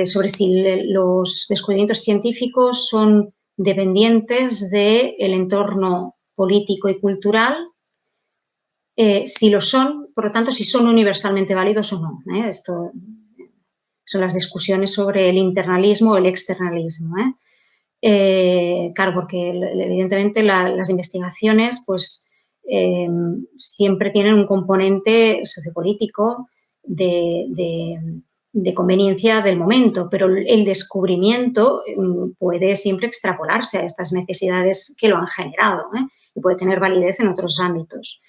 Sobre si los descubrimientos científicos son dependientes del entorno político y cultural, si lo son, por lo tanto, si son universalmente válidos o no. Esto son las discusiones sobre el internalismo o el externalismo. Claro, porque evidentemente las investigaciones pues, siempre tienen un componente sociopolítico de conveniencia del momento, pero el descubrimiento puede siempre extrapolarse a estas necesidades que lo han generado y puede tener validez en otros ámbitos.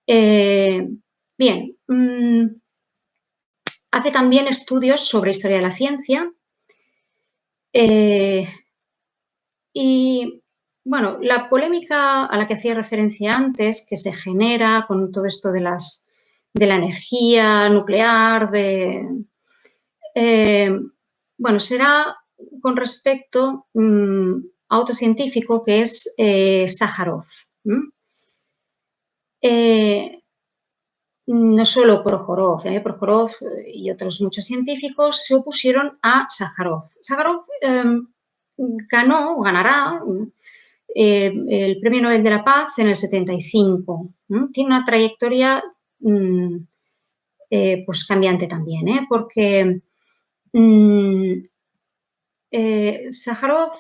Bien, hace también estudios sobre historia de la ciencia y, bueno, la polémica a la que hacía referencia antes, que se genera con todo esto de la energía nuclear, bueno, será con respecto a otro científico que es Sájarov. No solo Prokhorov, Prokhorov y otros muchos científicos se opusieron a Sájarov. Sájarov ganará el Premio Nobel de la Paz en el 75. Tiene una trayectoria pues cambiante también, porque Sájarov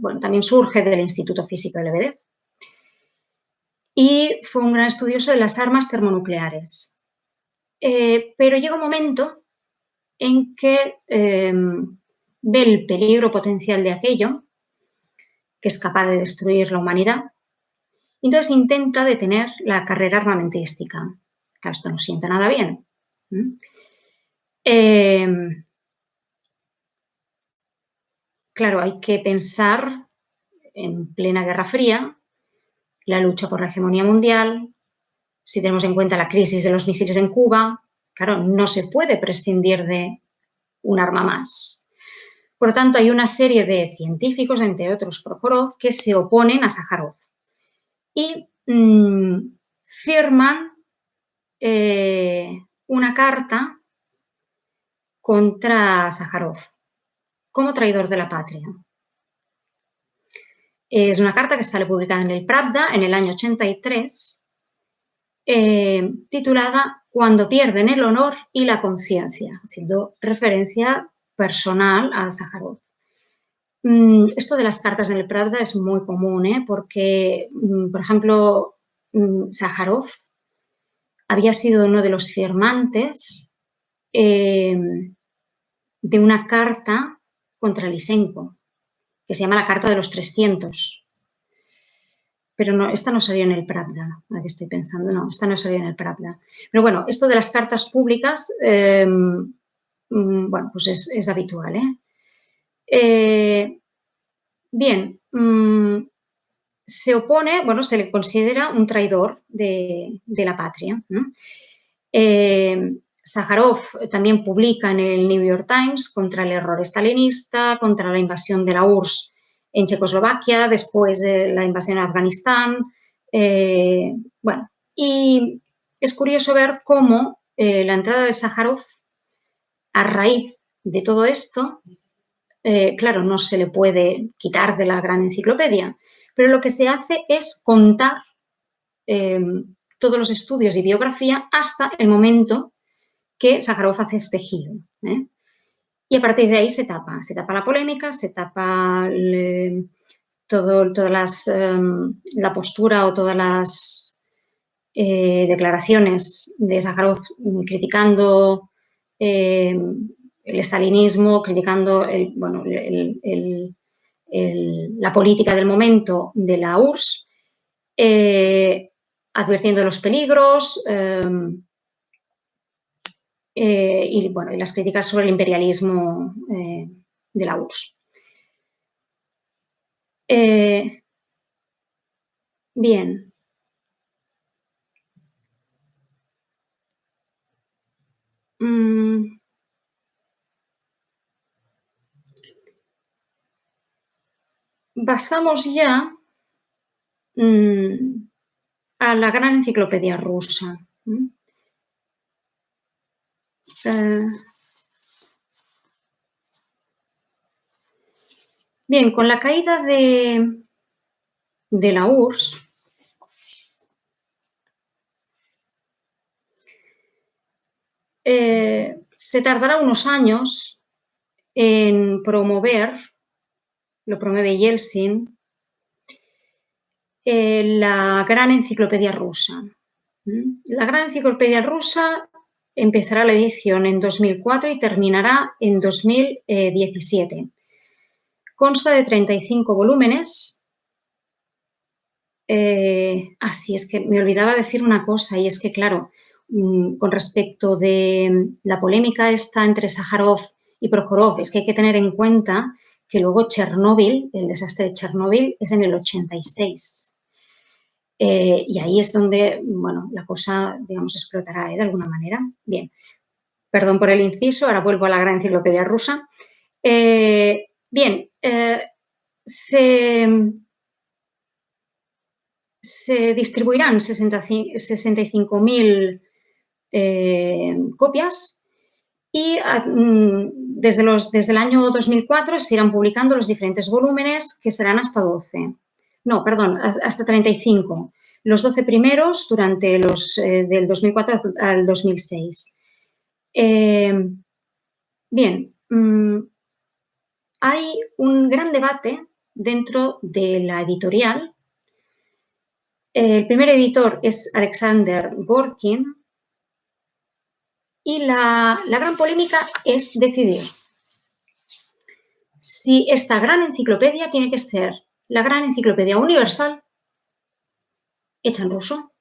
bueno, también surge del Instituto Físico de Lebedev y fue un gran estudioso de las armas termonucleares. Pero llega un momento en que ve el peligro potencial de aquello, que es capaz de destruir la humanidad, y entonces intenta detener la carrera armamentística. Claro, esto no sienta nada bien. Claro, hay que pensar en plena Guerra Fría, la lucha por la hegemonía mundial, si tenemos en cuenta la crisis de los misiles en Cuba, claro, no se puede prescindir de un arma más. Por lo tanto, hay una serie de científicos, entre otros Prokhorov, que se oponen a Sájarov y firman una carta contra Sájarov como traidor de la patria. Es una carta que sale publicada en el Pravda en el año 83, titulada Cuando pierden el honor y la conciencia, haciendo referencia personal a Sájarov. Esto de las cartas en el Pravda es muy común, porque, por ejemplo, Sájarov había sido uno de los firmantes de una carta contra Lysenko, que se llama la Carta de los 300. Pero no, esta no salió en el Pravda, la que estoy pensando, no, esta no salió en el Pravda. Pero bueno, esto de las cartas públicas, bueno, pues es habitual. Bien, se opone, bueno, se le considera un traidor de la patria. Sájarov también publica en el New York Times contra el error estalinista, contra la invasión de la URSS en Checoslovaquia, después de la invasión a Afganistán. Bueno, y es curioso ver cómo la entrada de Sájarov, a raíz de todo esto, claro, no se le puede quitar de la gran enciclopedia, pero lo que se hace es contar todos los estudios y biografía hasta el momento que Sájarov hace este giro. Y a partir de ahí se tapa la polémica, se tapa la postura o todas las declaraciones de Sájarov criticando el estalinismo, criticando la política del momento de la URSS, advirtiendo los peligros y las críticas sobre el imperialismo de la URSS. Bien. Pasamos ya a la gran enciclopedia rusa. Bien, con la caída de la URSS, se tardará unos años en promover, lo promueve Yeltsin, la gran enciclopedia rusa. La gran enciclopedia rusa empezará la edición en 2004 y terminará en 2017. Consta de 35 volúmenes. Sí, es que me olvidaba decir una cosa, y es que, claro, con respecto de la polémica esta entre Sájarov y Prokhorov, es que hay que tener en cuenta que luego Chernóbil, el desastre de Chernóbil, es en el 86. Y ahí es donde, bueno, la cosa, digamos, explotará de alguna manera. Bien, perdón por el inciso, ahora vuelvo a la gran enciclopedia rusa. Bien, se distribuirán 65.000 copias y desde el año 2004 se irán publicando los diferentes volúmenes, que serán hasta 12. No, perdón, hasta 35. Los 12 primeros durante del 2004 al 2006. Bien, hay un gran debate dentro de la editorial. El primer editor es Alexander Gorkin y la gran polémica es decidir si esta gran enciclopedia tiene que ser la gran enciclopedia universal hecha en ruso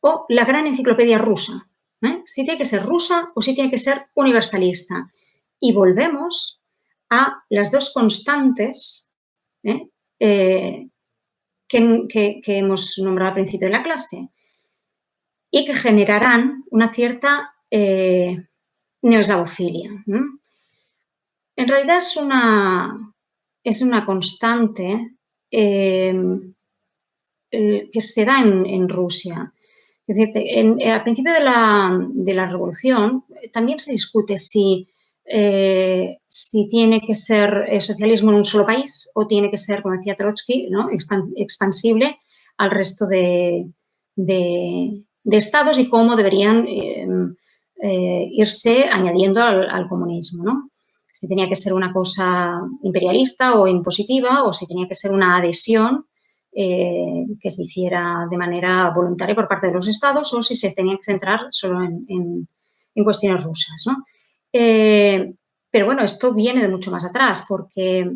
o la gran enciclopedia rusa. Si tiene que ser rusa o si tiene que ser universalista. Y volvemos a las dos constantes que hemos nombrado al principio de la clase y que generarán una cierta neoslavofilia. En realidad es una constante que se da en Rusia. Es decir, al principio de la revolución también se discute si tiene que ser socialismo en un solo país o tiene que ser, como decía Trotsky, ¿no?, expansible al resto de estados y cómo deberían irse añadiendo al comunismo, ¿no? Si tenía que ser una cosa imperialista o impositiva o si tenía que ser una adhesión que se hiciera de manera voluntaria por parte de los estados o si se tenía que centrar solo en cuestiones rusas, ¿no? Pero bueno, esto viene de mucho más atrás, porque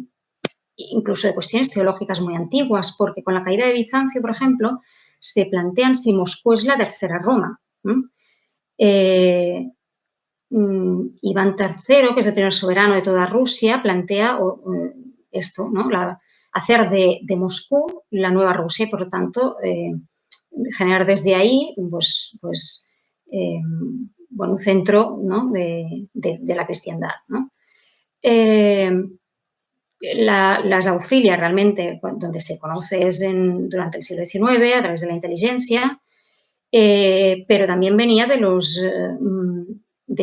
incluso de cuestiones teológicas muy antiguas, porque con la caída de Bizancio, por ejemplo, se plantean si Moscú es la tercera Roma. Iván III, que es el primer soberano de toda Rusia, plantea esto, ¿no?, hacer de Moscú la nueva Rusia y, por lo tanto, generar desde ahí un centro, ¿no?, de la cristiandad, ¿no? La zoofilia realmente, donde se conoce, es durante el siglo XIX a través de la inteligencia, pero también venía de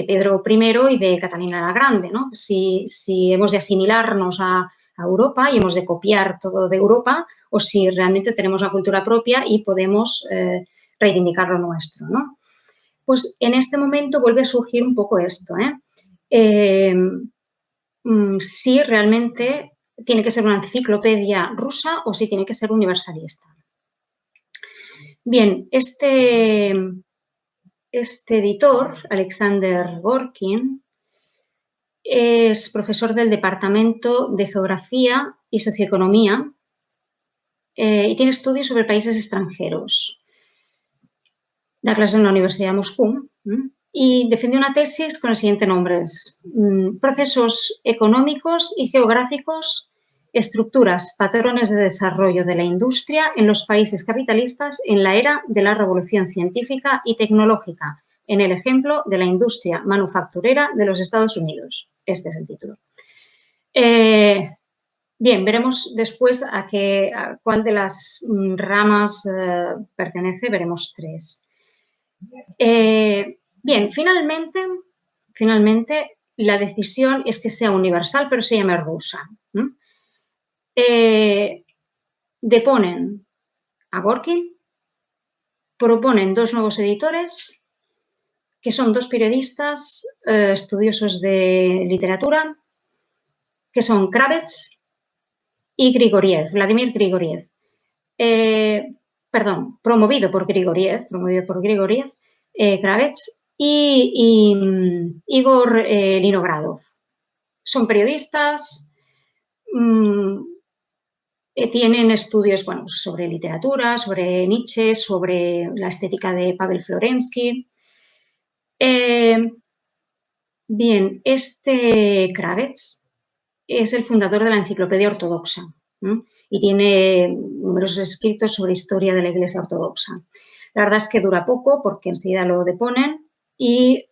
Pedro I y de Catalina la Grande, ¿no? Si hemos de asimilarnos a Europa y hemos de copiar todo de Europa, o si realmente tenemos una cultura propia y podemos reivindicar lo nuestro, ¿no? Pues en este momento vuelve a surgir un poco esto, si realmente tiene que ser una enciclopedia rusa o si tiene que ser universalista. Bien, este editor, Alexander Gorkin, es profesor del Departamento de Geografía y Socioeconomía y tiene estudios sobre países extranjeros. Da clases en la Universidad de Moscú y defendió una tesis con el siguiente nombre: procesos económicos y geográficos, estructuras, patrones de desarrollo de la industria en los países capitalistas en la era de la revolución científica y tecnológica, en el ejemplo de la industria manufacturera de los Estados Unidos. Este es el título. Bien, veremos después a cuál de las ramas pertenece, veremos tres. Bien, finalmente la decisión es que sea universal, pero se llame rusa. Deponen a Gorkin, proponen dos nuevos editores, que son dos periodistas estudiosos de literatura, que son Kravets y Grigoriev, Vladimir Grigoriev. Promovido por Grigoriev, Kravets y Igor Linogradov. Son periodistas, tienen estudios sobre literatura, sobre Nietzsche, sobre la estética de Pavel Florensky. Bien, este Kravets es el fundador de la Enciclopedia Ortodoxa y tiene numerosos escritos sobre historia de la Iglesia Ortodoxa. La verdad es que dura poco porque enseguida lo deponen y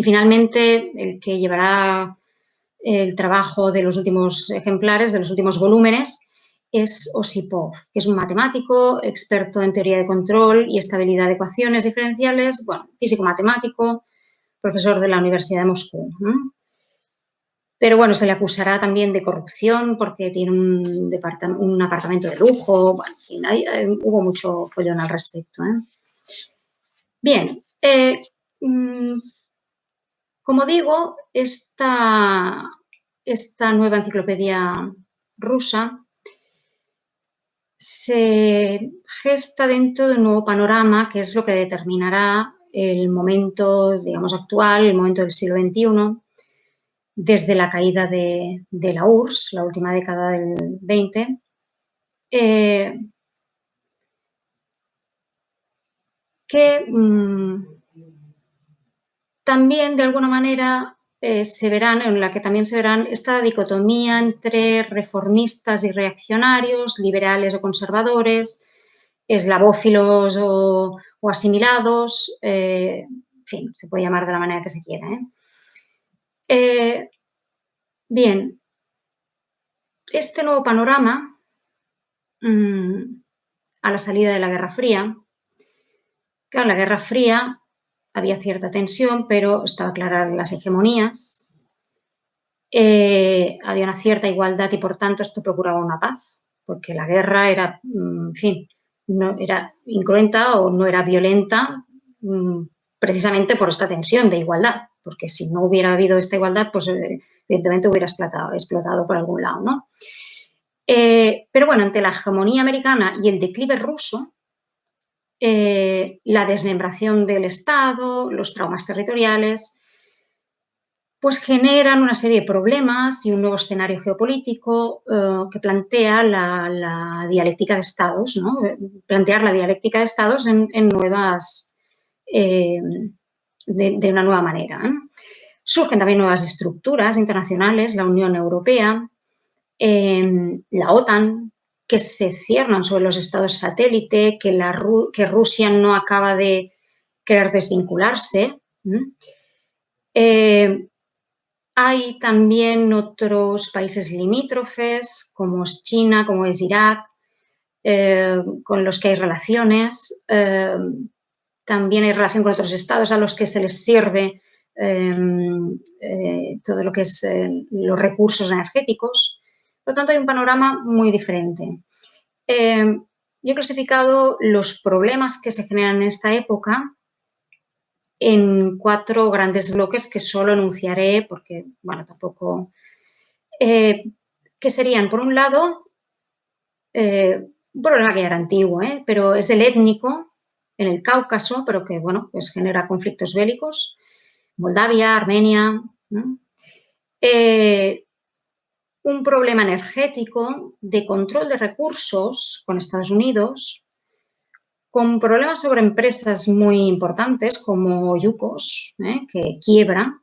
finalmente el que llevará el trabajo de los últimos ejemplares, de los últimos volúmenes, es Osipov, que es un matemático, experto en teoría de control y estabilidad de ecuaciones diferenciales, físico-matemático, profesor de la Universidad de Moscú. Pero se le acusará también de corrupción porque tiene un apartamento de lujo. Hubo mucho follón al respecto. Bien, como digo, esta nueva enciclopedia rusa se gesta dentro de un nuevo panorama que es lo que determinará el momento, digamos, actual, el momento del siglo XXI, desde la caída de la URSS, la última década del XX, que también de alguna manera en la que también se verán esta dicotomía entre reformistas y reaccionarios, liberales o conservadores, eslavófilos o asimilados, en fin, se puede llamar de la manera que se quiera. Bien, este nuevo panorama, a la salida de la Guerra Fría, claro, en la Guerra Fría había cierta tensión, pero estaba clara las hegemonías, había una cierta igualdad y, por tanto, esto procuraba una paz, porque la guerra era, en fin, no era incruenta o no era violenta precisamente por esta tensión de igualdad, porque si no hubiera habido esta igualdad, pues evidentemente hubiera explotado por algún lado, ¿no? Pero ante la hegemonía americana y el declive ruso, la desmembración del Estado, los traumas territoriales, pues generan una serie de problemas y un nuevo escenario geopolítico que plantea la dialéctica de Estados, ¿no? Plantear la dialéctica de Estados en nuevas, de una nueva manera. Surgen también nuevas estructuras internacionales, la Unión Europea, la OTAN, que se cierran sobre los estados satélite, que Rusia no acaba de querer desvincularse. Hay también otros países limítrofes, como es China, como es Irak, con los que hay relaciones. También hay relación con otros estados a los que se les sirve todo lo que es los recursos energéticos. Por lo tanto, hay un panorama muy diferente. Yo he clasificado los problemas que se generan en esta época en 4 grandes bloques que solo enunciaré porque, bueno, tampoco... que serían, por un lado, un problema que ya era antiguo, pero es el étnico en el Cáucaso, pero que, bueno, pues genera conflictos bélicos. Moldavia, Armenia. Un problema energético de control de recursos con Estados Unidos, con problemas sobre empresas muy importantes como Yukos, que quiebra,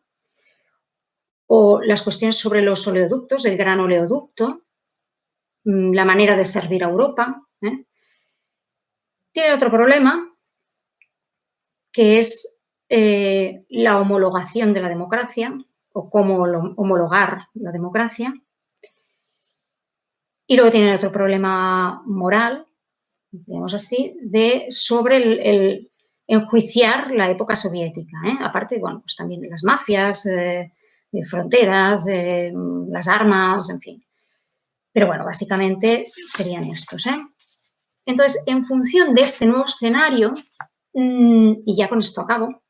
o las cuestiones sobre los oleoductos, el gran oleoducto, la manera de servir a Europa. Tiene otro problema, que es la homologación de la democracia, o cómo homologar la democracia. Y luego tiene otro problema moral, digamos así, sobre el enjuiciar la época soviética. Aparte, bueno, pues también las mafias, fronteras, las armas, en fin. Pero bueno, básicamente serían estos. Entonces, en función de este nuevo escenario, y ya con esto acabo,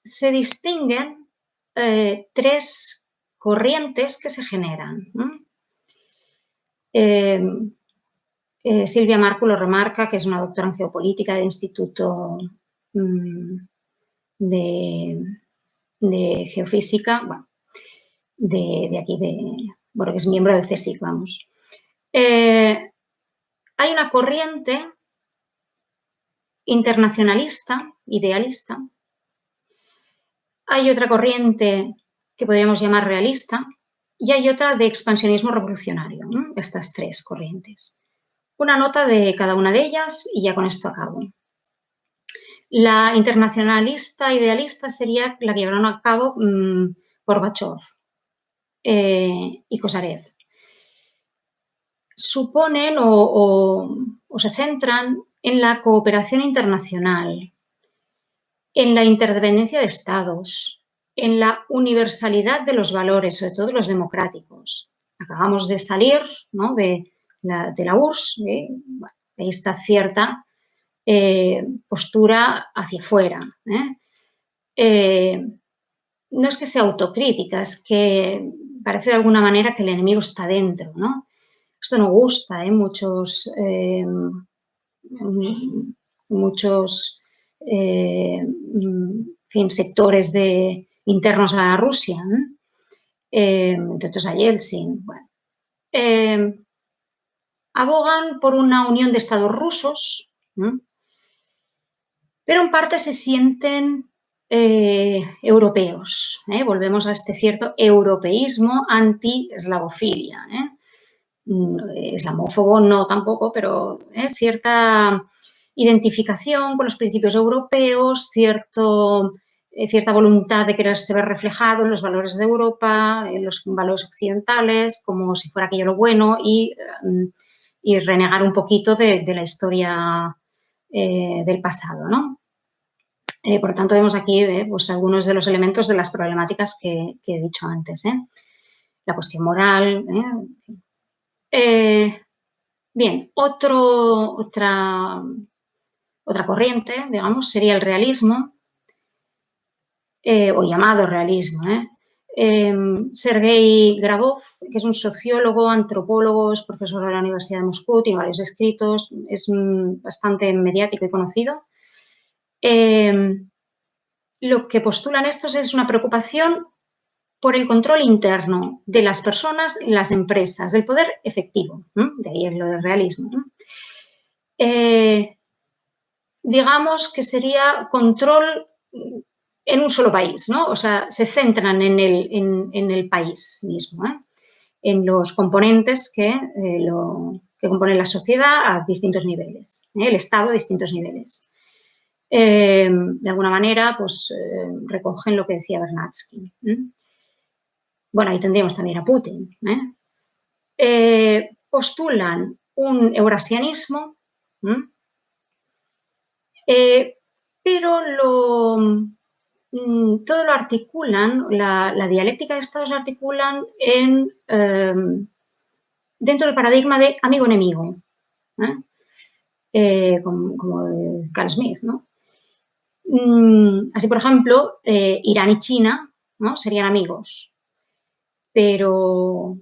se distinguen 3 corrientes que se generan. Silvia Marco lo remarca, que es una doctora en geopolítica del Instituto de Geofísica, bueno, de aquí, bueno, que es miembro del CSIC, vamos. Hay una corriente internacionalista, idealista. Hay otra corriente que podríamos llamar realista y hay otra de expansionismo revolucionario, ¿no? Estas 3 corrientes. Una nota de cada una de ellas y ya con esto acabo. La internacionalista idealista sería la que llevaron a cabo Gorbachov y Kosarev. Suponen o se centran en la cooperación internacional, en la interdependencia de estados, en la universalidad de los valores, sobre todo los democráticos. Acabamos de salir, ¿no?, de la URSS, bueno, ahí está cierta postura hacia afuera. No es que sea autocrítica, es que parece de alguna manera que el enemigo está dentro, ¿no? Esto no gusta, muchos sectores internos a Rusia, entre otros a Yeltsin. Bueno, abogan por una unión de estados rusos, pero en parte se sienten europeos. Volvemos a este cierto europeísmo anti-eslavofilia. Islamófobo no tampoco, pero cierta identificación con los principios europeos, cierta voluntad de quererse ver reflejado en los valores de Europa, en los valores occidentales, como si fuera aquello lo bueno, y renegar un poquito de la historia del pasado, ¿no? Por lo tanto, vemos aquí pues algunos de los elementos de las problemáticas que he dicho antes. La cuestión moral. Bien, otra corriente, digamos, sería el realismo, o llamado realismo. Sergei Grabov, que es un sociólogo, antropólogo, es profesor de la Universidad de Moscú, tiene varios escritos, es bastante mediático y conocido. Lo que postulan estos es una preocupación por el control interno de las personas, las empresas, del poder efectivo, de ahí lo del realismo. Digamos que sería control en un solo país, ¿no? O sea, se centran en el país mismo, en los componentes que que componen la sociedad a distintos niveles, el Estado a distintos niveles. De alguna manera, pues recogen lo que decía Vernadsky. Bueno, ahí tendríamos también a Putin. Postulan un eurasianismo, pero todo lo articulan, la dialéctica de estados la articulan dentro del paradigma de amigo-enemigo, como Carl Smith, ¿no? Así, por ejemplo, Irán y China, ¿no?, serían amigos, pero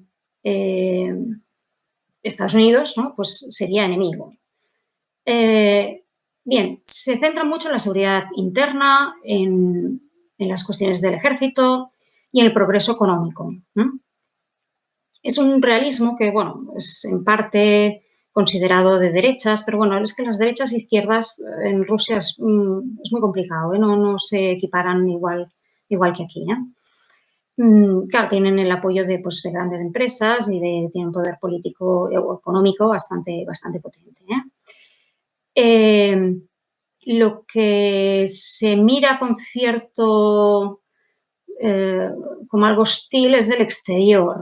Estados Unidos, ¿no?, pues sería enemigo. Bien, se centra mucho en la seguridad interna, en las cuestiones del ejército y en el progreso económico. Es un realismo que, bueno, es en parte considerado de derechas, pero bueno, es que las derechas e izquierdas en Rusia es muy complicado, no se equiparan igual que aquí. Claro, tienen el apoyo de grandes empresas y tienen un poder político o económico bastante potente. Lo que se mira con cierto, como algo hostil, es del exterior,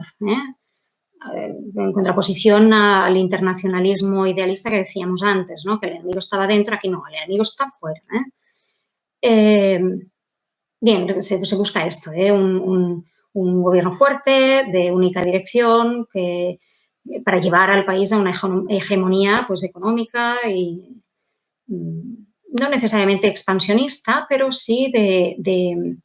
en contraposición al internacionalismo idealista que decíamos antes, ¿no?, que el enemigo estaba dentro, aquí no, el enemigo está fuera. Bien, se busca esto, un gobierno fuerte, de única dirección, para llevar al país a una hegemonía económica y no necesariamente expansionista, pero sí de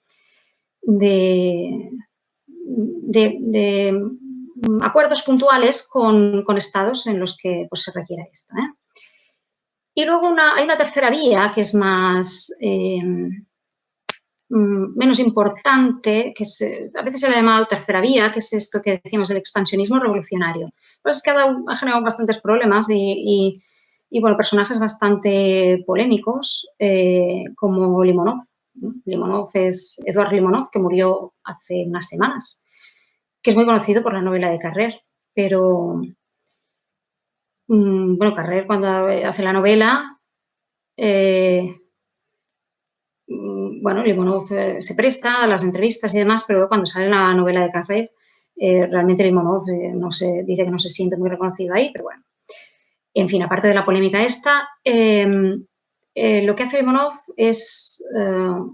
acuerdos puntuales con estados en los que se requiera esto. Y luego hay una tercera vía que es menos importante, que a veces se le ha llamado tercera vía, que es esto que decíamos, el expansionismo revolucionario. Pues es que ha generado bastantes problemas y bueno, personajes bastante polémicos, como Limonov. Eduard Limonov, que murió hace unas semanas, que es muy conocido por la novela de Carrer, pero bueno, Carrer, cuando hace la novela, bueno, Limonov se presta a las entrevistas y demás, pero cuando sale la novela de Carrer, realmente Limonov dice que no se siente muy reconocido ahí, pero bueno. En fin, aparte de la polémica esta, lo que hace Limonov es,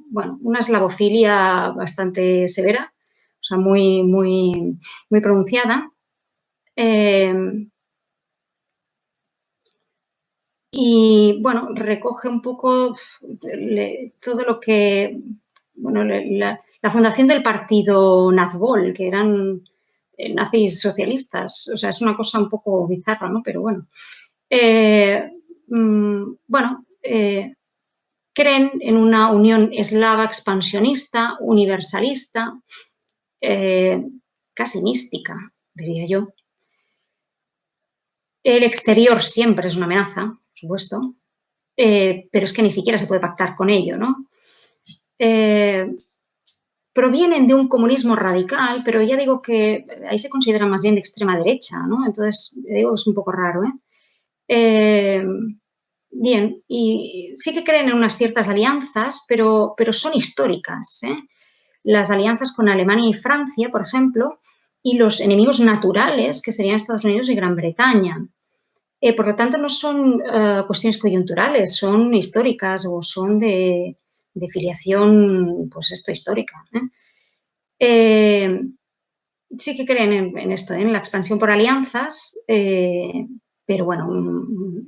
bueno, una eslavofilia bastante severa, o sea, muy pronunciada. Y, bueno, recoge un poco todo lo que, bueno, la fundación del partido Nazgul, que eran nazis socialistas. O sea, es una cosa un poco bizarra, ¿no? Pero bueno. Bueno, creen en una unión eslava expansionista, universalista, casi mística, diría yo. El exterior siempre es una amenaza, por supuesto, pero es que ni siquiera se puede pactar con ello, ¿no? Provienen de un comunismo radical, pero ya digo que ahí se considera más bien de extrema derecha, ¿no? Entonces, digo, es un poco raro, bien, y sí que creen en unas ciertas alianzas, pero son históricas, Las alianzas con Alemania y Francia, por ejemplo, y los enemigos naturales, que serían Estados Unidos y Gran Bretaña. Por lo tanto, no son cuestiones coyunturales, son históricas o son de filiación, pues esto, histórica. Sí que creen en esto, en la expansión por alianzas, pero bueno,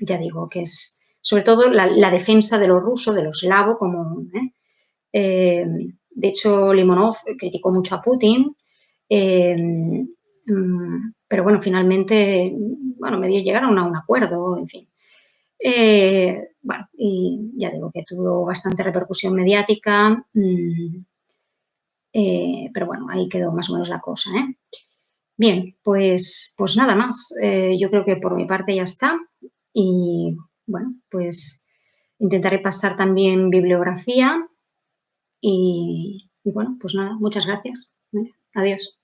ya digo que es sobre todo la defensa de lo ruso, de lo eslavo común. De hecho, Limonov criticó mucho a Putin, pero bueno, finalmente, bueno, medio llegaron a un acuerdo, en fin. Bueno, y ya digo que tuvo bastante repercusión mediática, pero bueno, ahí quedó más o menos la cosa. Bien, pues nada más. Yo creo que por mi parte ya está. Y bueno, pues intentaré pasar también bibliografía y bueno, pues nada, muchas gracias. Adiós.